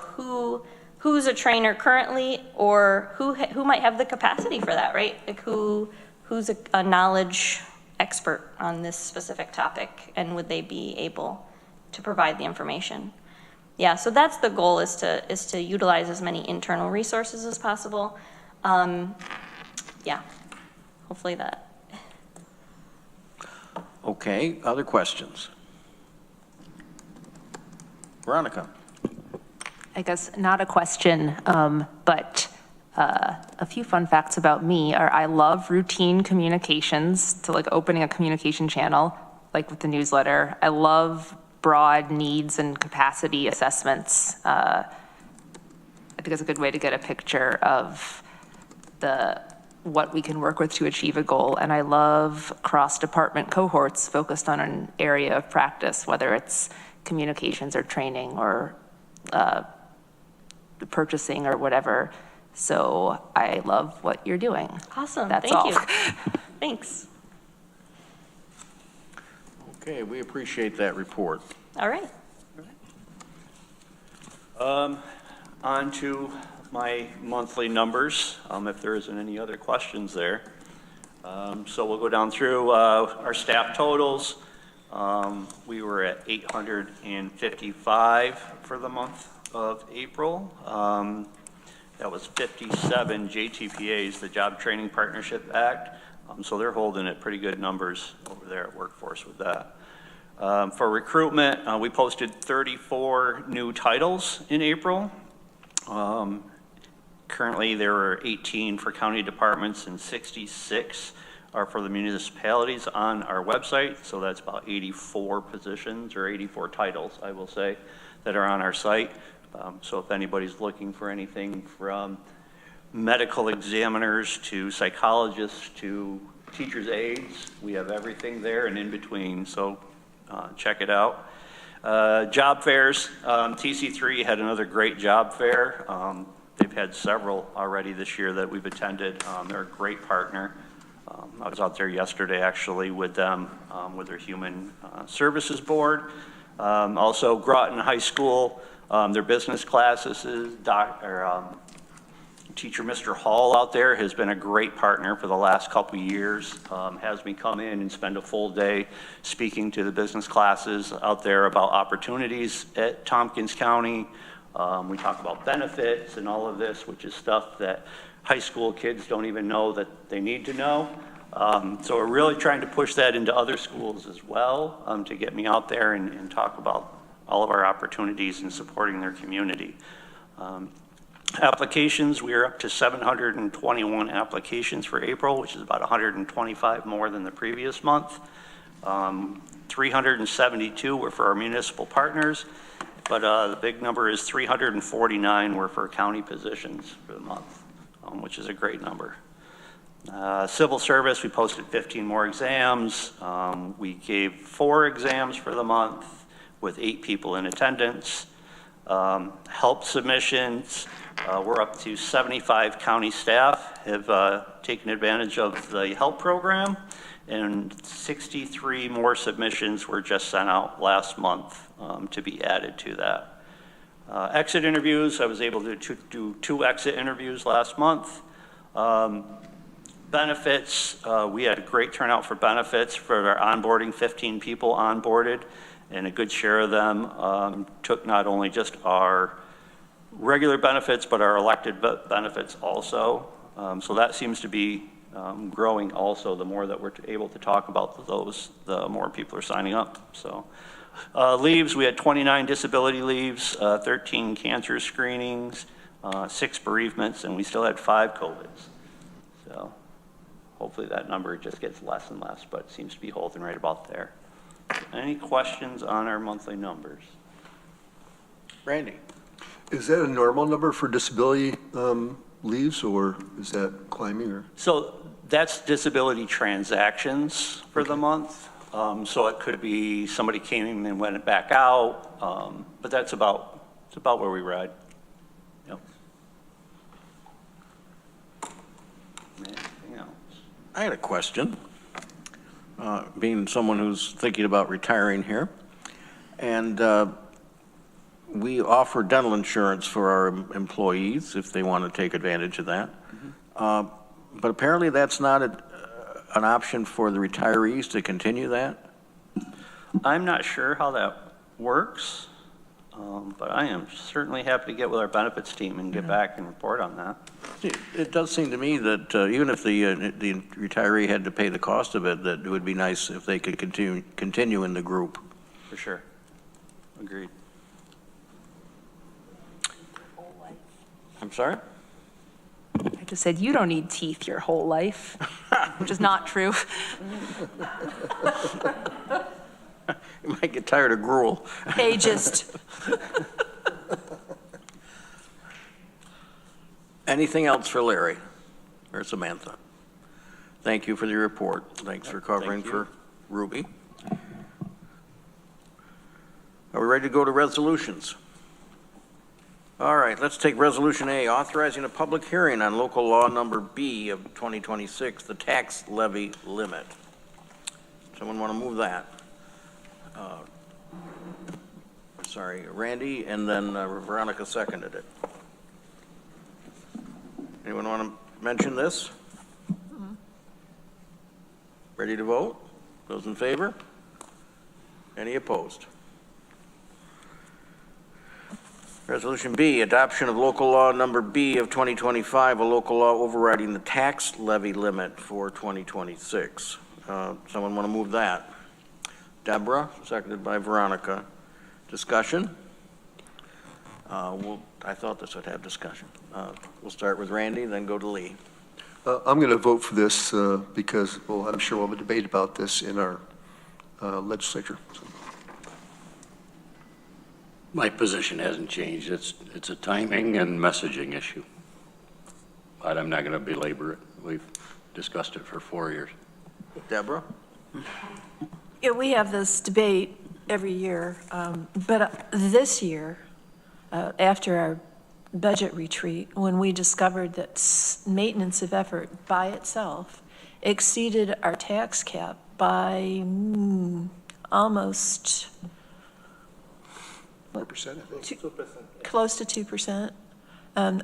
[SPEAKER 13] who's a trainer currently, or who might have the capacity for that, right? Like who's a knowledge expert on this specific topic, and would they be able to provide the information? Yeah, so that's the goal, is to utilize as many internal resources as possible. Yeah, hopefully that.
[SPEAKER 1] Okay, other questions? Veronica.
[SPEAKER 4] I guess not a question, but a few fun facts about me are I love routine communications, to like opening a communication channel, like with the newsletter. I love broad needs and capacity assessments. I think it's a good way to get a picture of what we can work with to achieve a goal. And I love cross-department cohorts focused on an area of practice, whether it's communications or training or purchasing or whatever. So I love what you're doing.
[SPEAKER 13] Awesome,
[SPEAKER 4] That's
[SPEAKER 13] thank
[SPEAKER 4] all.
[SPEAKER 13] you. Thanks.
[SPEAKER 1] Okay, we appreciate that report.
[SPEAKER 13] All right.
[SPEAKER 12] On to my monthly numbers, if there isn't any other questions there. So we'll go down through our staff totals. We were at 855 for the month of April. That was 57 JTPAs, the Job Training Partnership Act. So they're holding it pretty good numbers over there at Workforce with that. For recruitment, we posted 34 new titles in April. Currently, there are 18 for county departments and 66 are for the municipalities on our website. So that's about 84 positions, or 84 titles, I will say, that are on our site. So if anybody's looking for anything from medical examiners to psychologists to teachers' aides, we have everything there and in between. So check it out. Job fairs, TC3 had another great job fair. They've had several already this year that we've attended. They're a great partner. I was out there yesterday actually with them, with their Human Services Board. Also Groton High School, their business classes, teacher Mr. Hall out there has been a great partner for the last couple of years. Has me come in and spend a full day speaking to the business classes out there about opportunities at Tompkins County. We talk about benefits and all of this, which is stuff that high school kids don't even know that they need to know. So we're really trying to push that into other schools as well, to get me out there and talk about all of our opportunities in supporting their community. Applications, we are up to 721 applications for April, which is about 125 more than the previous month. 372 were for our municipal partners, but the big number is 349 were for county positions for the month, which is a great number. Civil service, we posted 15 more exams. We gave 4 exams for the month with 8 people in attendance. Help submissions, we're up to 75 county staff have taken advantage of the help program, and 63 more submissions were just sent out last month to be added to that. Exit interviews, I was able to do 2 exit interviews last month. Benefits, we had a great turnout for benefits for our onboarding, 15 people onboarded, and a good share of them took not only just our regular benefits, but our elected benefits also. So that seems to be growing also. The more that we're able to talk about those, the more people are signing up. So leaves, we had 29 disability leaves, 13 cancer screenings, 6 bereavements, and we still had 5 COVIDs. So hopefully that number just gets less and less, but it seems to be holding right about there. Any questions on our monthly numbers?
[SPEAKER 1] Randy?
[SPEAKER 8] Is that a normal number for disability leaves, or is that climbing? Or
[SPEAKER 12] So that's disability transactions for the month. So it could be somebody came in and went back out, but it's about where we ride. Yep. Anything else?
[SPEAKER 1] I had a question. Being someone who's thinking about retiring here, and we offer dental insurance for our employees if they want to take advantage of that. But apparently that's not an option for the retirees to continue that?
[SPEAKER 12] I'm not sure how that works, but I am certainly happy to get with our benefits team and get back and report on that.
[SPEAKER 1] It does seem to me that even if the retiree had to pay the cost of it, that it would be nice if they could continue in the group.
[SPEAKER 12] For sure. Agreed.
[SPEAKER 1] I'm sorry?
[SPEAKER 4] I just said, you don't need teeth your whole life, which is not true.
[SPEAKER 1] You might get tired of gruel.
[SPEAKER 2] Ageist.
[SPEAKER 1] Anything else for Larry or Samantha? Thank you for the report. Thanks for covering for Ruby. Are we ready to go to resolutions? All right, let's take Resolution A, authorizing a public hearing on local law number B of 2026, the tax levy limit. Someone want to move that? Sorry, Randy, and then Veronica seconded it. Anyone want to mention this? Ready to vote? Those in favor? Any opposed? Resolution B, adoption of local law number B of 2025, a local law overriding the tax levy limit for 2026. Someone want to move that? Deborah, seconded by Veronica. Discussion? I thought this would have discussion. We'll start with Randy, then go to Lee.
[SPEAKER 8] I'm going to vote for this because, well, I'm sure we'll have a debate about this in our legislature. So.
[SPEAKER 6] My position hasn't changed. It's a timing and messaging issue. But I'm not going to belabor it. We've discussed it for 4 years.
[SPEAKER 1] Deborah?
[SPEAKER 2] Yeah, we have this debate every year, but this year, after our budget retreat, when we discovered that maintenance of effort by itself exceeded our tax cap by almost
[SPEAKER 8] 4%, I think. 2%.
[SPEAKER 2] Close to 2%.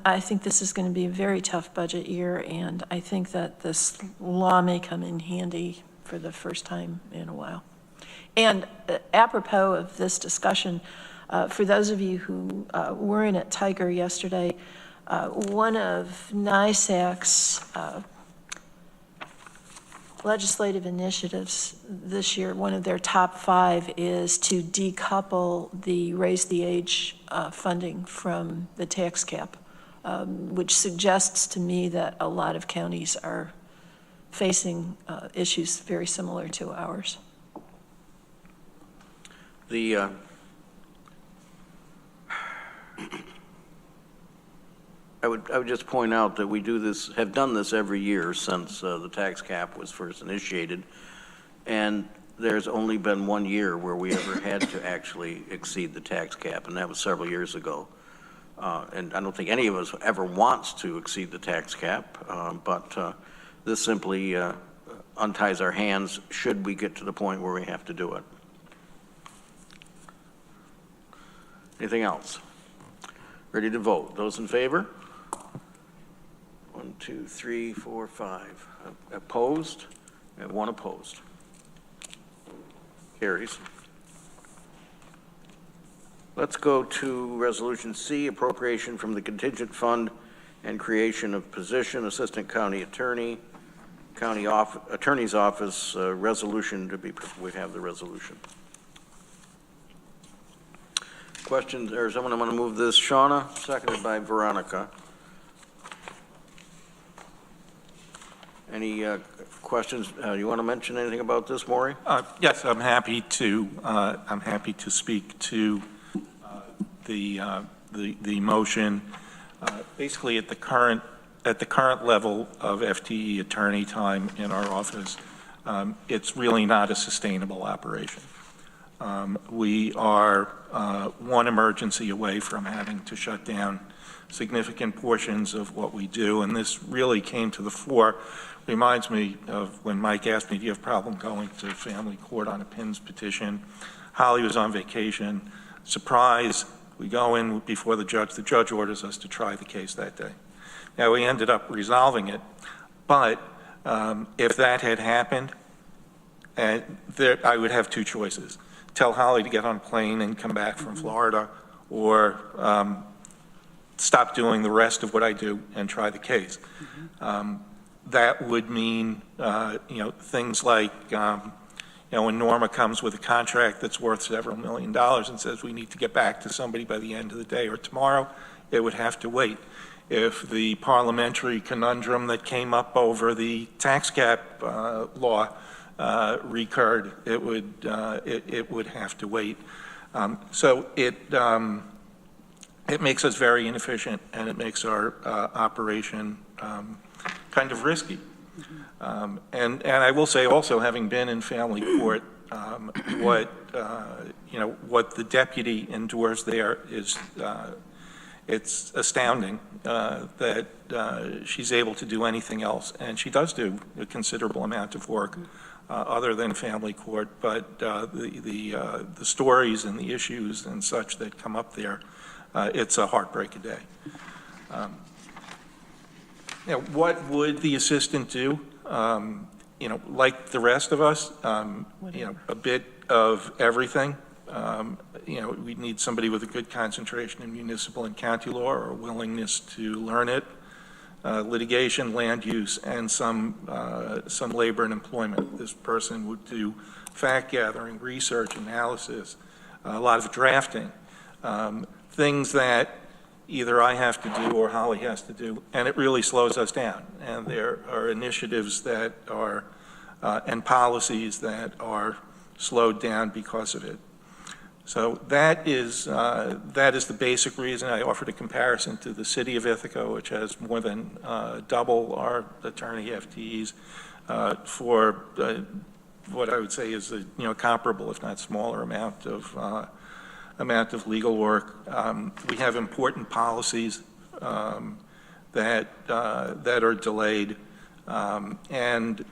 [SPEAKER 2] I think this is going to be a very tough budget year, and I think that this law may come in handy for the first time in a while. And apropos of this discussion, for those of you who were in at Tiger yesterday, one of NISAC's legislative initiatives this year, one of their top 5 is to decouple the raise the age funding from the tax cap, which suggests to me that a lot of counties are facing issues very similar to ours.
[SPEAKER 1] I would just point out that we have done this every year since the tax cap was first initiated, and there's only been 1 year where we ever had to actually exceed the tax cap, and that was several years ago. And I don't think any of us ever wants to exceed the tax cap, but this simply unties our hands should we get to the point where we have to do it. Anything else? Ready to vote? Those in favor? 1, 2, 3, 4, 5. Opposed? We have 1 opposed. Carries. Let's go to Resolution C, appropriation from the Contingent Fund and creation of position, Assistant County Attorney, Attorney's Office, resolution to be, we have the resolution. Questions, or someone want to move this? Shauna, seconded by Veronica. Any questions? You want to mention anything about this, Maury?
[SPEAKER 5] Yes, I'm happy to speak to the motion. Basically, at the current level of FTE attorney time in our office, it's really not a sustainable operation. We are one emergency away from having to shut down significant portions of what we do, and this really came to the fore. Reminds me of when Mike asked me, do you have a problem going to family court on a PINS petition? Holly was on vacation. Surprise, we go in before the judge orders us to try the case that day. Now, we ended up resolving it, but if that had happened, I would have 2 choices. Tell Holly to get on a plane and come back from Florida, or stop doing the rest of what I do and try the case. That would mean, things like, when Norma comes with a contract that's worth several $1 million and says we need to get back to somebody by the end of the day or tomorrow, it would have to wait. If the parliamentary conundrum that came up over the tax cap law recurred, it would have to wait. So it makes us very inefficient, and it makes our operation kind of risky. And I will say also, having been in family court, what the deputy endures there is, it's astounding that she's able to do anything else, and she does do a considerable amount of work other than family court, but the stories and the issues and such that come up there, it's a heartbreak a day. What would the assistant do? Like the rest of us, a bit of everything. We need somebody with a good concentration in municipal and county law, or a willingness to learn it, litigation, land use, and some labor and employment. This person would do fact gathering, research, analysis, a lot of drafting, things that either I have to do or Holly has to do, and it really slows us down. And there are initiatives that are, and policies that are slowed down because of it. So that is the basic reason. I offered a comparison to the city of Ithaca, which has more than double our attorney FTEs for what I would say is a comparable, if not smaller, amount of legal work. We have important policies that are delayed, and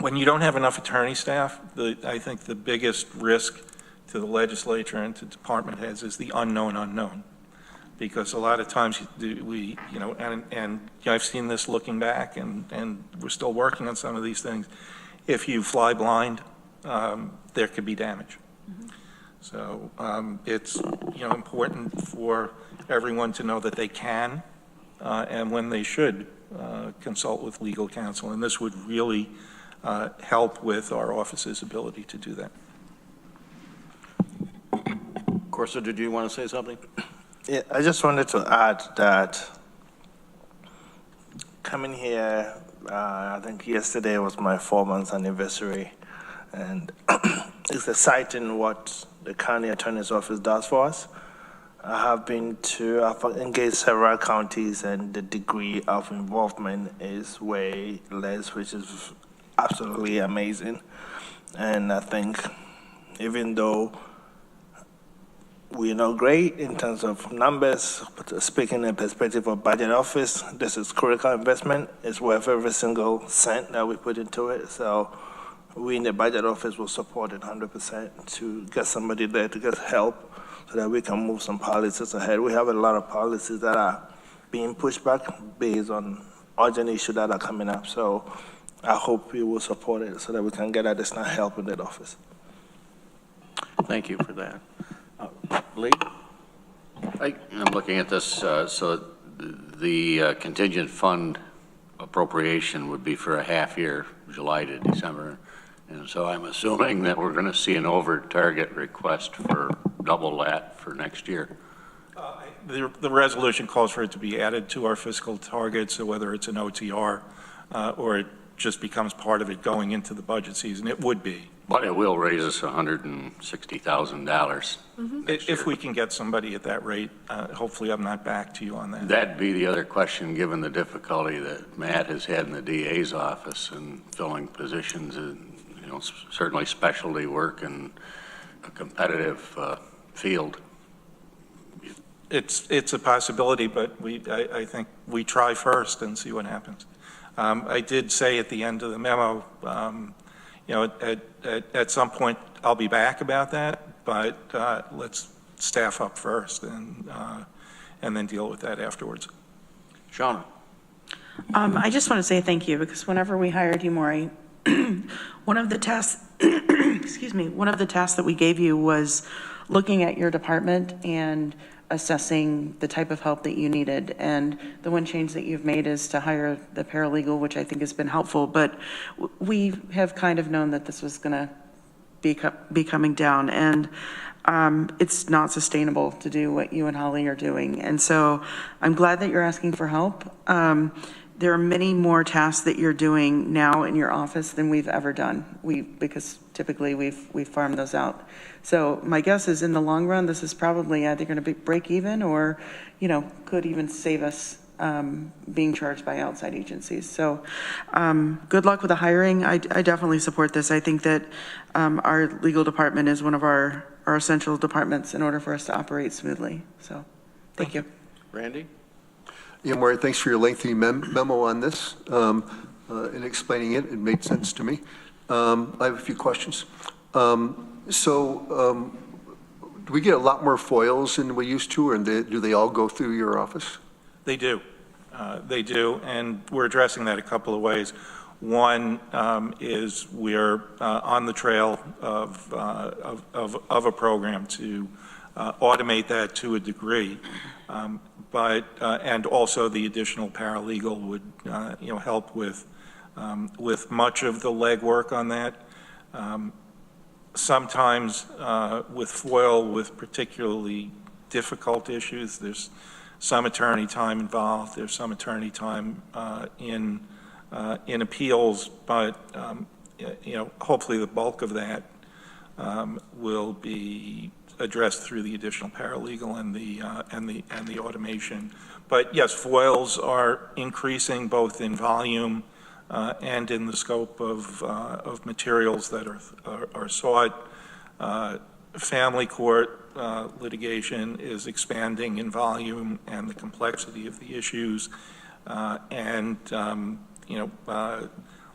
[SPEAKER 5] when you don't have enough attorney staff, I think the biggest risk to the legislature and to department heads is the unknown, because a lot of times I've seen this looking back, and we're still working on some of these things. If you fly blind, there could be damage. So it's important for everyone to know that they can and when they should consult with legal counsel, and this would really help with our office's ability to do that.
[SPEAKER 1] Corsa, did you want to say something?
[SPEAKER 7] Yeah, I just wanted to add that coming here, I think yesterday was my 4-month anniversary, and it's exciting what the county attorney's office does for us. I've engaged several counties, and the degree of involvement is way less, which is absolutely amazing. And I think even though we're not great in terms of numbers, but speaking in perspective of budget office, this is critical investment. It's worth every single cent that we put into it. So we in the budget office will support it 100% to get somebody there to get help so that we can move some policies ahead. We have a lot of policies that are being pushed back based on urgent issues that are coming up. So I hope you will support it so that we can get additional help in that office.
[SPEAKER 1] Thank you for that. Lee?
[SPEAKER 6] I'm looking at this, so the contingent fund appropriation would be for a half year, July to December. And so I'm assuming that we're going to see an over-target request for double that for next year.
[SPEAKER 5] The resolution calls for it to be added to our fiscal target, so whether it's an OTR or it just becomes part of it going into the budget season, it would be.
[SPEAKER 6] But it will raise us $160,000.
[SPEAKER 5] If we can get somebody at that rate, hopefully I'm not back to you on that.
[SPEAKER 6] That'd be the other question, given the difficulty that Matt has had in the DA's office in filling positions, and certainly specialty work in a competitive field.
[SPEAKER 5] It's a possibility, but I think we try first and see what happens. I did say at the end of the memo, at some point I'll be back about that, but let's staff up first and then deal with that afterwards.
[SPEAKER 1] Shauna?
[SPEAKER 11] I just want to say thank you, because whenever we hired you, Maury, one of the tasks, one of the tasks that we gave you was looking at your department and assessing the type of help that you needed. And the one change that you've made is to hire the paralegal, which I think has been helpful. But we have kind of known that this was going to be coming down, and it's not sustainable to do what you and Holly are doing. And so I'm glad that you're asking for help. There are many more tasks that you're doing now in your office than we've ever done. Because typically we've farmed those out. So my guess is in the long run, this is probably either going to be break even or, could even save us being charged by outside agencies. So good luck with the hiring. I definitely support this. I think that our legal department is one of our essential departments in order for us to operate smoothly. So thank you.
[SPEAKER 1] Randy?
[SPEAKER 8] Yeah, Maury, thanks for your lengthy memo on this. In explaining it, it made sense to me. I have a few questions. Do we get a lot more foils than we used to, or do they all go through your office?
[SPEAKER 5] They do. They do, and we're addressing that a couple of ways. One is we're on the trail of a program to automate that to a degree, and also the additional paralegal would help with much of the legwork on that. Sometimes with FOIL, with particularly difficult issues, there's some attorney time involved. There's some attorney time in appeals, but hopefully the bulk of that will be addressed through the additional paralegal and the automation. But yes, FOILs are increasing both in volume and in the scope of materials that are sought. Family court litigation is expanding in volume and the complexity of the issues,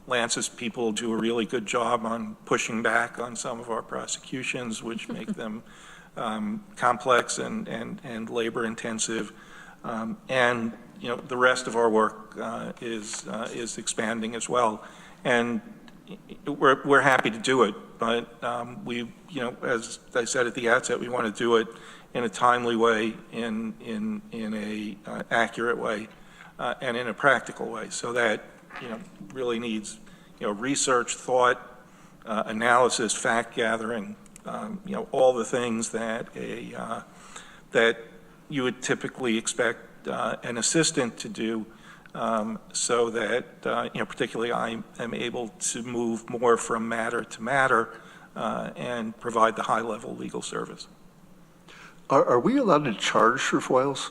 [SPEAKER 5] Lance's people do a really good job on pushing back on some of our prosecutions, which make them complex and labor intensive. The rest of our work is expanding as well. And we're happy to do it, but as I said at the outset, we want to do it in a timely way, in a accurate way, and in a practical way, so that really needs research, thought, analysis, fact gathering, all the things that that you would typically expect an assistant to do, so that particularly I am able to move more from matter to matter and provide the high-level legal service.
[SPEAKER 8] Are we allowed to charge for foils?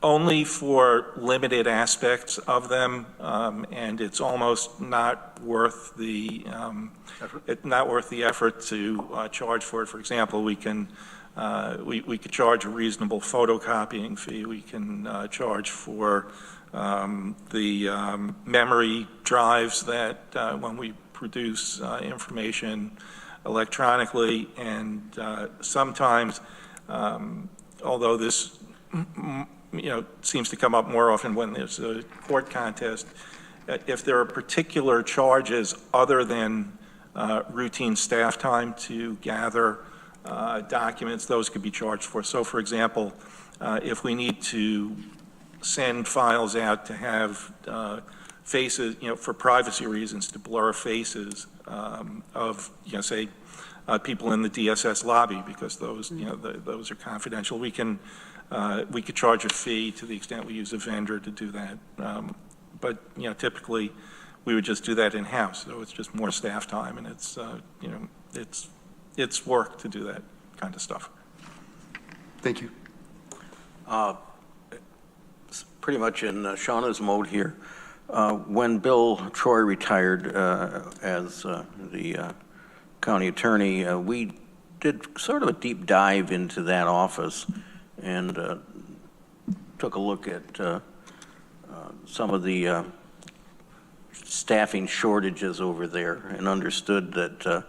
[SPEAKER 5] Only for limited aspects of them, and it's almost not worth the effort to charge for it. For example, we can we could charge a reasonable photocopying fee. We can charge for the memory drives that when we produce information electronically, and sometimes, although this seems to come up more often when there's a court contest, if there are particular charges other than routine staff time to gather documents, those could be charged for. So, for example, if we need to send files out to have faces, for privacy reasons, to blur faces of, say, people in the DSS lobby, because those, those are confidential, we could charge a fee to the extent we use a vendor to do that. But, typically we would just do that in-house. So it's just more staff time, and it's, it's work to do that kind of stuff.
[SPEAKER 8] Thank you.
[SPEAKER 1] Pretty much in Shauna's mode here. When Bill Troy retired as the county attorney, we did sort of a deep dive into that office and took a look at some of the staffing shortages over there and understood that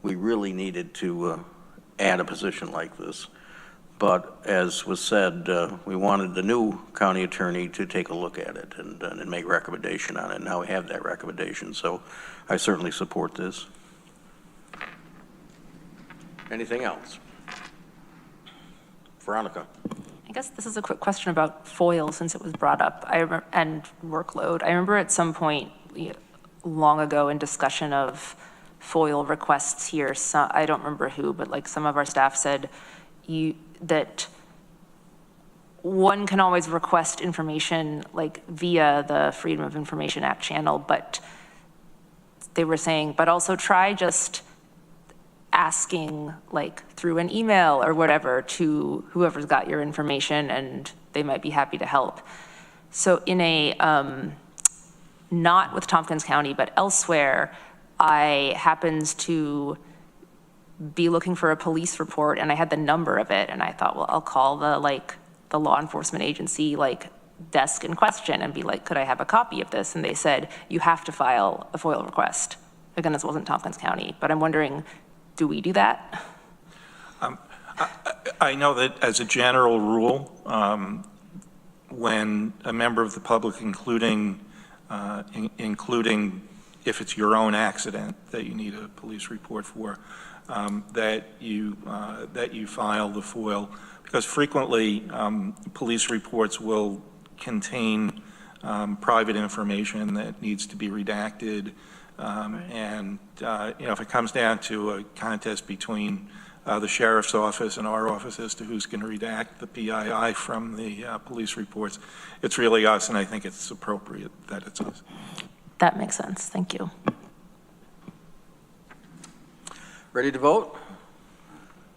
[SPEAKER 1] we really needed to add a position like this. But as was said, we wanted the new county attorney to take a look at it and make a recommendation on it. Now we have that recommendation, so I certainly support this. Anything else? Veronica.
[SPEAKER 4] I guess this is a quick question about FOIL, since it was brought up, and workload. I remember at some point long ago in discussion of FOIL requests here, I don't remember who, but like some of our staff said that one can always request information like via the Freedom of Information Act channel, but they were saying, but also try just asking like through an email or whatever to whoever's got your information, and they might be happy to help. So in a, not with Tompkins County, but elsewhere, I happened to be looking for a police report, and I had the number of it, and I thought, well, I'll call the law enforcement agency desk in question and be like, could I have a copy of this? And they said, you have to file a FOIL request. Again, this wasn't Tompkins County, but I'm wondering, do we do that?
[SPEAKER 5] I know that as a general rule, when a member of the public, including if it's your own accident that you need a police report for, that you file the FOIL, because frequently police reports will contain private information that needs to be redacted, and if it comes down to a contest between the sheriff's office and our office as to who's going to redact the PII from the police reports, it's really us, and I think it's appropriate that it's us.
[SPEAKER 4] That makes sense. Thank you.
[SPEAKER 1] Ready to vote?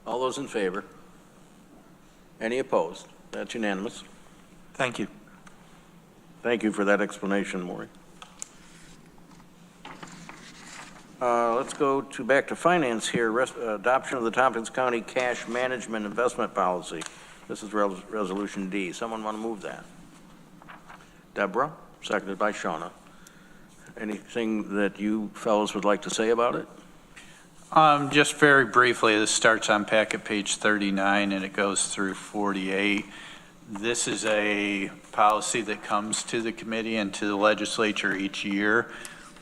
[SPEAKER 1] All those in favor? Any opposed? That's unanimous.
[SPEAKER 5] Thank you.
[SPEAKER 1] Thank you for that explanation, Maury. Let's go back to finance here. Adoption of the Tompkins County Cash Management Investment Policy. This is Resolution D. Someone want to move that? Deborah, seconded by Shauna. Anything that you fellows would like to say about it?
[SPEAKER 3] Just very briefly, this starts on packet page 39 and it goes through 48. This is a policy that comes to the committee and to the legislature each year.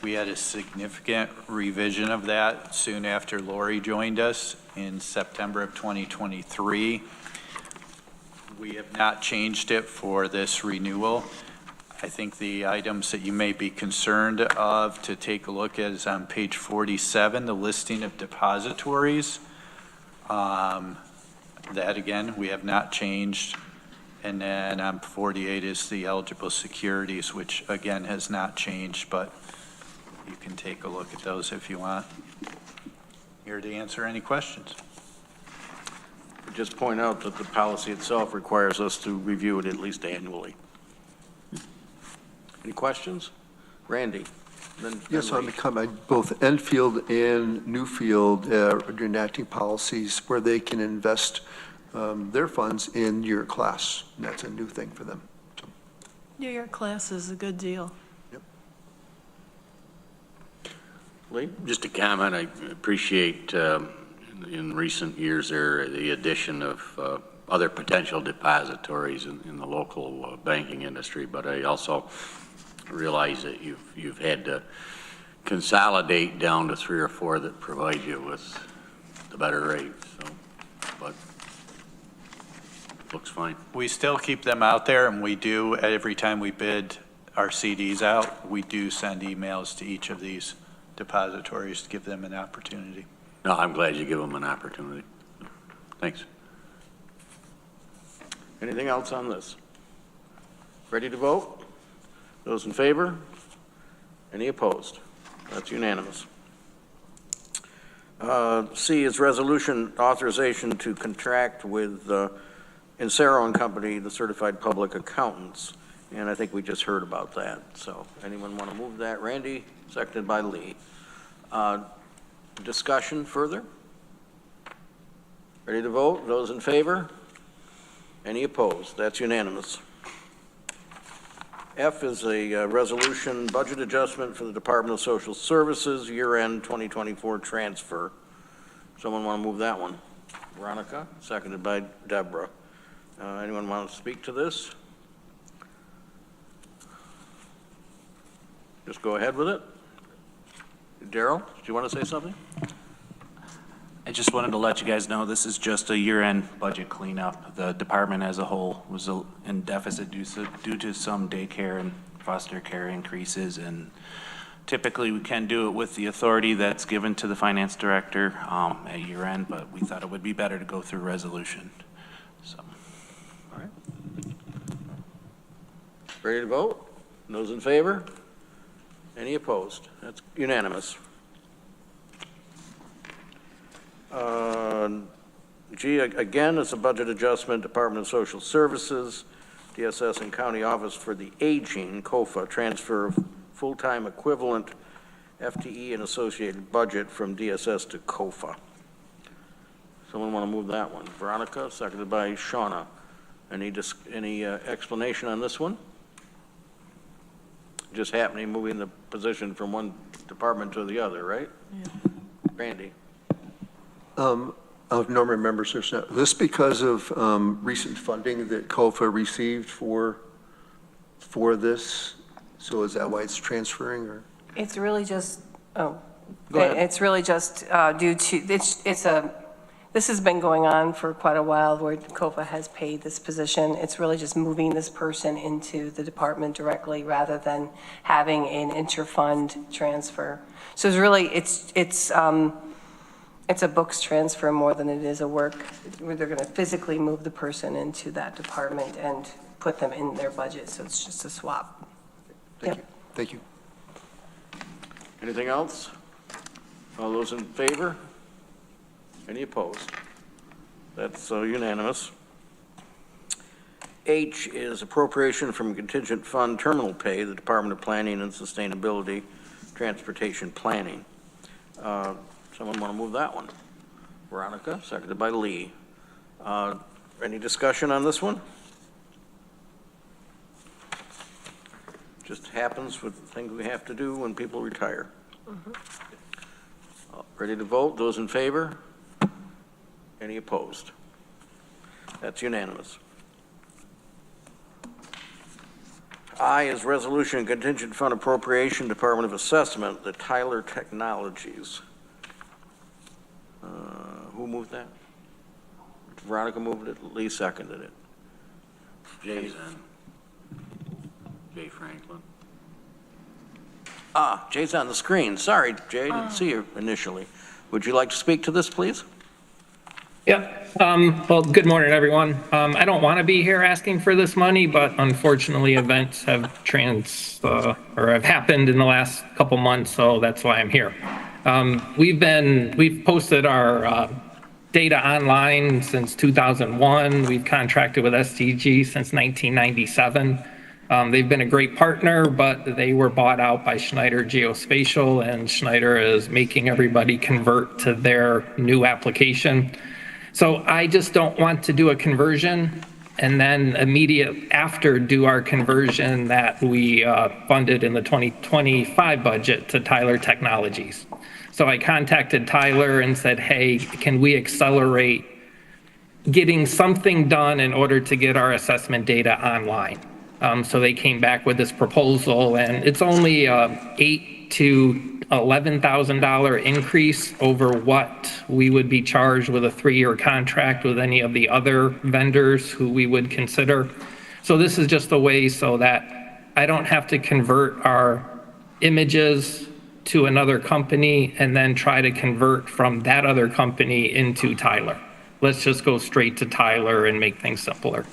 [SPEAKER 3] We had a significant revision of that soon after Lori joined us in September of 2023. We have not changed it for this renewal. I think the items that you may be concerned of to take a look at is on page 47, the listing of depositories. That again, we have not changed. And then on 48 is the eligible securities, which again has not changed, but you can take a look at those if you want. Here to answer any questions.
[SPEAKER 1] Just point out that the policy itself requires us to review it at least annually. Any questions? Randy?
[SPEAKER 8] Yes, on the comment, both Enfield and Newfield are enacting policies where they can invest their funds in your class. And that's a new thing for them. So,
[SPEAKER 2] New York class is a good deal.
[SPEAKER 1] Lee?
[SPEAKER 6] Just a comment, I appreciate in recent years there, the addition of other potential depositories in the local banking industry, but I also realize that you've had to consolidate down to 3 or 4 that provide you with the better rates, so, but looks fine.
[SPEAKER 3] We still keep them out there, and we do, every time we bid our CDs out, we do send emails to each of these depositories to give them an opportunity.
[SPEAKER 6] No, I'm glad you give them an opportunity. Thanks.
[SPEAKER 1] Anything else on this? Ready to vote? Those in favor? Any opposed? That's unanimous. C is resolution authorization to contract with Insero and Company, the certified public accountants. And I think we just heard about that. So anyone want to move that? Randy, seconded by Lee. Discussion further? Ready to vote? Those in favor? Any opposed? That's unanimous. F is a resolution budget adjustment for the Department of Social Services year-end 2024 transfer. Someone want to move that one? Veronica, seconded by Deborah. Anyone want to speak to this? Just go ahead with it. Daryl, do you want to say something?
[SPEAKER 10] I just wanted to let you guys know this is just a year-end budget cleanup. The department as a whole was in deficit due to some daycare and foster care increases, and typically we can do it with the authority that's given to the finance director at year-end, but we thought it would be better to go through resolution. So,
[SPEAKER 1] all right. Ready to vote? Those in favor? Any opposed? That's unanimous. G, again, is a budget adjustment, Department of Social Services, DSS and County Office for the Aging, COFA, transfer of full-time equivalent FTE and associated budget from DSS to COFA. Someone want to move that one? Veronica, seconded by Shauna. Any explanation on this one? Just happening, moving the position from one department to the other, right? Yeah. Randy?
[SPEAKER 8] Of no remembers, there's not, this because of recent funding that COFA received for this? So is that why it's transferring, or?
[SPEAKER 9] It's really just,
[SPEAKER 1] Go ahead.
[SPEAKER 9] it's really just due to, this has been going on for quite a while where COFA has paid this position. It's really just moving this person into the department directly rather than having an inter-fund transfer. So it's really, it's a books transfer more than it is a work, where they're going to physically move the person into that department and put them in their budget. So it's just a swap.
[SPEAKER 8] Thank you. Thank you.
[SPEAKER 1] Anything else? All those in favor? Any opposed? That's unanimous. H is appropriation from contingent fund terminal pay, the Department of Planning and Sustainability, Transportation Planning. Someone want to move that one? Veronica, seconded by Lee. Any discussion on this one? Just happens with things we have to do when people retire. Ready to vote? Those in favor? Any opposed? That's unanimous. I is resolution contingent fund appropriation, Department of Assessment, the Tyler Technologies. Who moved that? Veronica moved it, Lee seconded it.
[SPEAKER 6] Jay's in. Jay Franklin.
[SPEAKER 1] Jay's on the screen. Sorry, Jay, didn't see you initially. Would you like to speak to this, please?
[SPEAKER 14] Yep. Well, good morning, everyone. I don't want to be here asking for this money, but unfortunately events have have happened in the last couple months, so that's why I'm here. We've posted our data online since 2001. We've contracted with STG since 1997. They've been a great partner, but they were bought out by Schneider Geospatial, and Schneider is making everybody convert to their new application. So I just don't want to do a conversion and then immediate after do our conversion that we funded in the 2025 budget to Tyler Technologies. So I contacted Tyler and said, hey, can we accelerate getting something done in order to get our assessment data online? So they came back with this proposal, and it's only $8,000 to $11,000 increase over what we would be charged with a 3-year contract with any of the other vendors who we would consider. So this is just a way so that I don't have to convert our images to another company and then try to convert from that other company into Tyler. Let's just go straight to Tyler and make things simpler.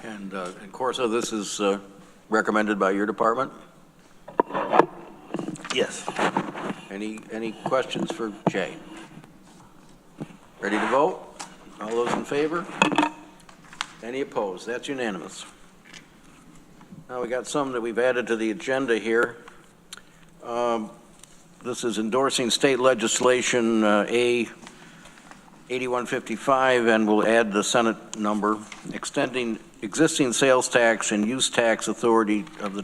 [SPEAKER 1] And Corsa, this is recommended by your department?
[SPEAKER 7] Yes.
[SPEAKER 1] Any questions for Jay? Ready to vote? All those in favor? Any opposed? That's unanimous. Now we got some that we've added to the agenda here. This is endorsing state legislation A 8155, and we'll add the Senate number, extending existing sales tax and use tax authority of the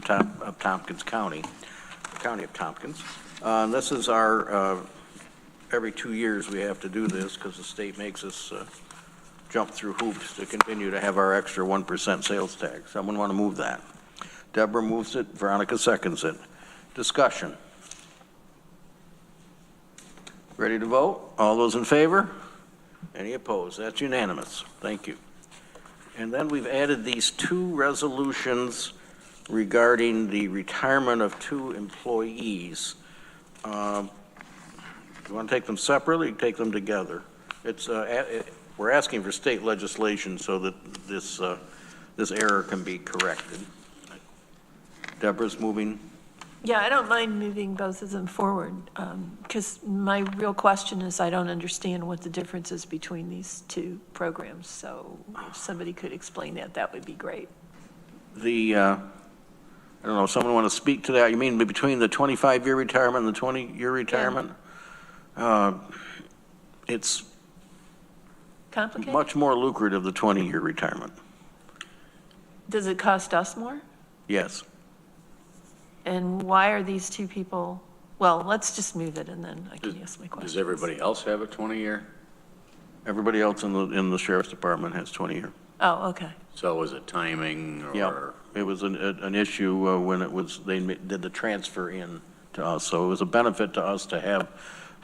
[SPEAKER 1] Tompkins County, the County of Tompkins. This is our, every 2 years we have to do this because the state makes us jump through hoops to continue to have our extra 1% sales tax. Someone want to move that? Deborah moves it, Veronica seconds it. Discussion. Ready to vote? All those in favor? Any opposed? That's unanimous. Thank you. And then we've added these 2 resolutions regarding the retirement of 2 employees. You want to take them separately, take them together? It's we're asking for state legislation so that this error can be corrected. Deborah's moving.
[SPEAKER 2] Yeah, I don't mind moving both of them forward, because my real question is I don't understand what the difference is between these 2 programs. So if somebody could explain that, that would be great.
[SPEAKER 1] I don't know, someone want to speak to that? You mean between the 25-year retirement and the 20-year retirement? Yeah. It's
[SPEAKER 2] complicated?
[SPEAKER 1] Much more lucrative, the 20-year retirement.
[SPEAKER 2] Does it cost us more?
[SPEAKER 1] Yes.
[SPEAKER 2] And why are these 2 people, well, let's just move it and then I can ask my question.
[SPEAKER 6] Does everybody else have a 20-year?
[SPEAKER 1] Everybody else in the sheriff's department has 20-year.
[SPEAKER 2] Oh, okay.
[SPEAKER 6] So was it timing or?
[SPEAKER 1] Yeah, it was an issue when it was, they did the transfer in to us. So it was a benefit to us to have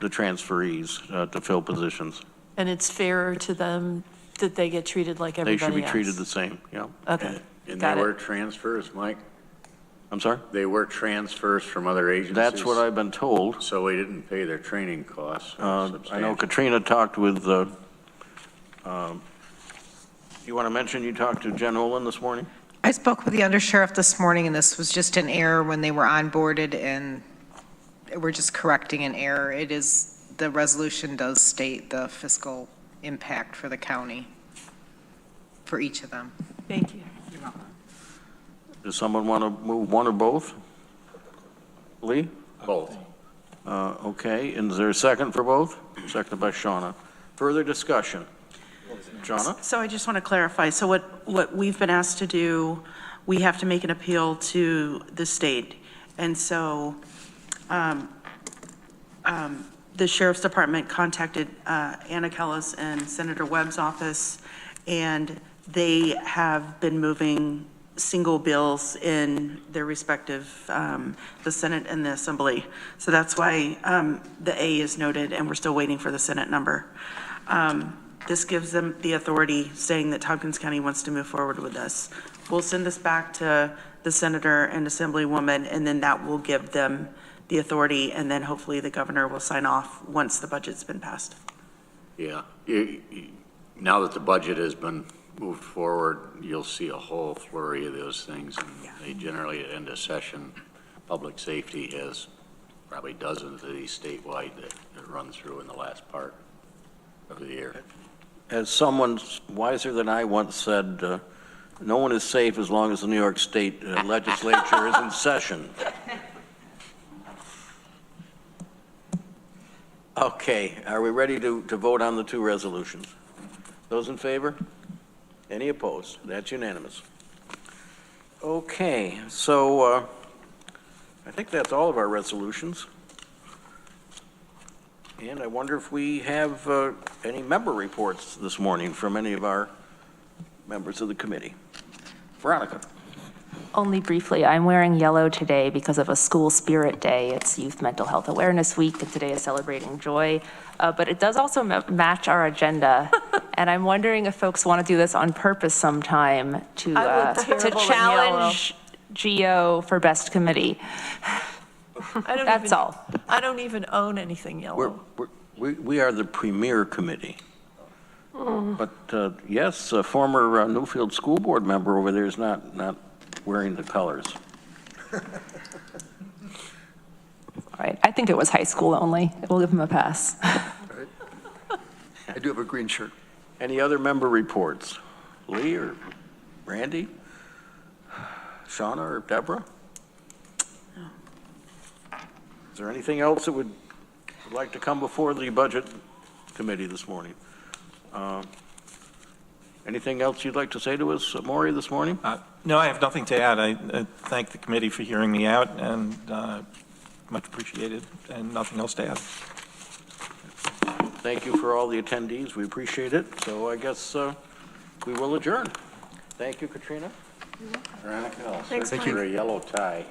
[SPEAKER 1] the transferees to fill positions.
[SPEAKER 2] And it's fairer to them that they get treated like everybody else?
[SPEAKER 1] They should be treated the same, yeah.
[SPEAKER 2] Okay,
[SPEAKER 6] And
[SPEAKER 2] got
[SPEAKER 6] they
[SPEAKER 2] it.
[SPEAKER 6] were transfers, Mike?
[SPEAKER 1] I'm sorry?
[SPEAKER 6] They were transfers from other agencies?
[SPEAKER 1] That's what I've been told.
[SPEAKER 6] So we didn't pay their training costs?
[SPEAKER 1] I know Katrina talked with, you want to mention you talked to Jen Olin this morning?
[SPEAKER 15] I spoke with the undersheriff this morning, and this was just an error when they were onboarded, and we're just correcting an error. It is, the resolution does state the fiscal impact for the county for each of them.
[SPEAKER 2] Thank you.
[SPEAKER 1] Does someone want to move one or both? Lee?
[SPEAKER 6] Both.
[SPEAKER 1] Okay, and is there a second for both? Seconded by Shauna. Further discussion? Shauna?
[SPEAKER 11] So I just want to clarify. So what we've been asked to do, we have to make an appeal to the state. And so the sheriff's department contacted Anna Kellis and Senator Webb's office, and they have been moving single bills in their respective, the Senate and the Assembly. So that's why the A is noted, and we're still waiting for the Senate number. This gives them the authority, saying that Tompkins County wants to move forward with this. We'll send this back to the Senator and Assemblywoman, and then that will give them the authority, and then hopefully the governor will sign off once the budget's been passed.
[SPEAKER 6] Yeah. Now that the budget has been moved forward, you'll see a whole flurry of those things. And they generally end a session. Public safety has probably dozens of these statewide that run through in the last part of the year.
[SPEAKER 1] As someone wiser than I once said, no one is safe as long as the New York State Legislature is in session. Okay, are we ready to vote on the two resolutions? Those in favor? Any opposed? That's unanimous. Okay, so I think that's all of our resolutions. And I wonder if we have any member reports this morning from any of our members of the committee. Veronica.
[SPEAKER 4] Only briefly, I'm wearing yellow today because of a school spirit day. It's Youth Mental Health Awareness Week, and today is celebrating joy. But it does also match our agenda. And I'm wondering if folks want to do this on purpose sometime to challenge GO for best committee. That's all.
[SPEAKER 2] I don't even own anything yellow.
[SPEAKER 1] We are the premier committee. But yes, a former Newfield School Board member over there is not wearing the colors.
[SPEAKER 4] All right, I think it was high school only. We'll give him a pass.
[SPEAKER 8] I do have a green shirt.
[SPEAKER 1] Any other member reports? Lee or Randy? Shauna or Deborah? Is there anything else that would like to come before the Budget Committee this morning? Anything else you'd like to say to us, Maury, this morning?
[SPEAKER 5] No, I have nothing to add. I thank the committee for hearing me out, and much appreciated, and nothing else to add.
[SPEAKER 1] Thank you for all the attendees. We appreciate it. So I guess we will adjourn. Thank you, Katrina.
[SPEAKER 6] Veronica, I'll
[SPEAKER 2] Thanks,
[SPEAKER 6] search for a yellow tie.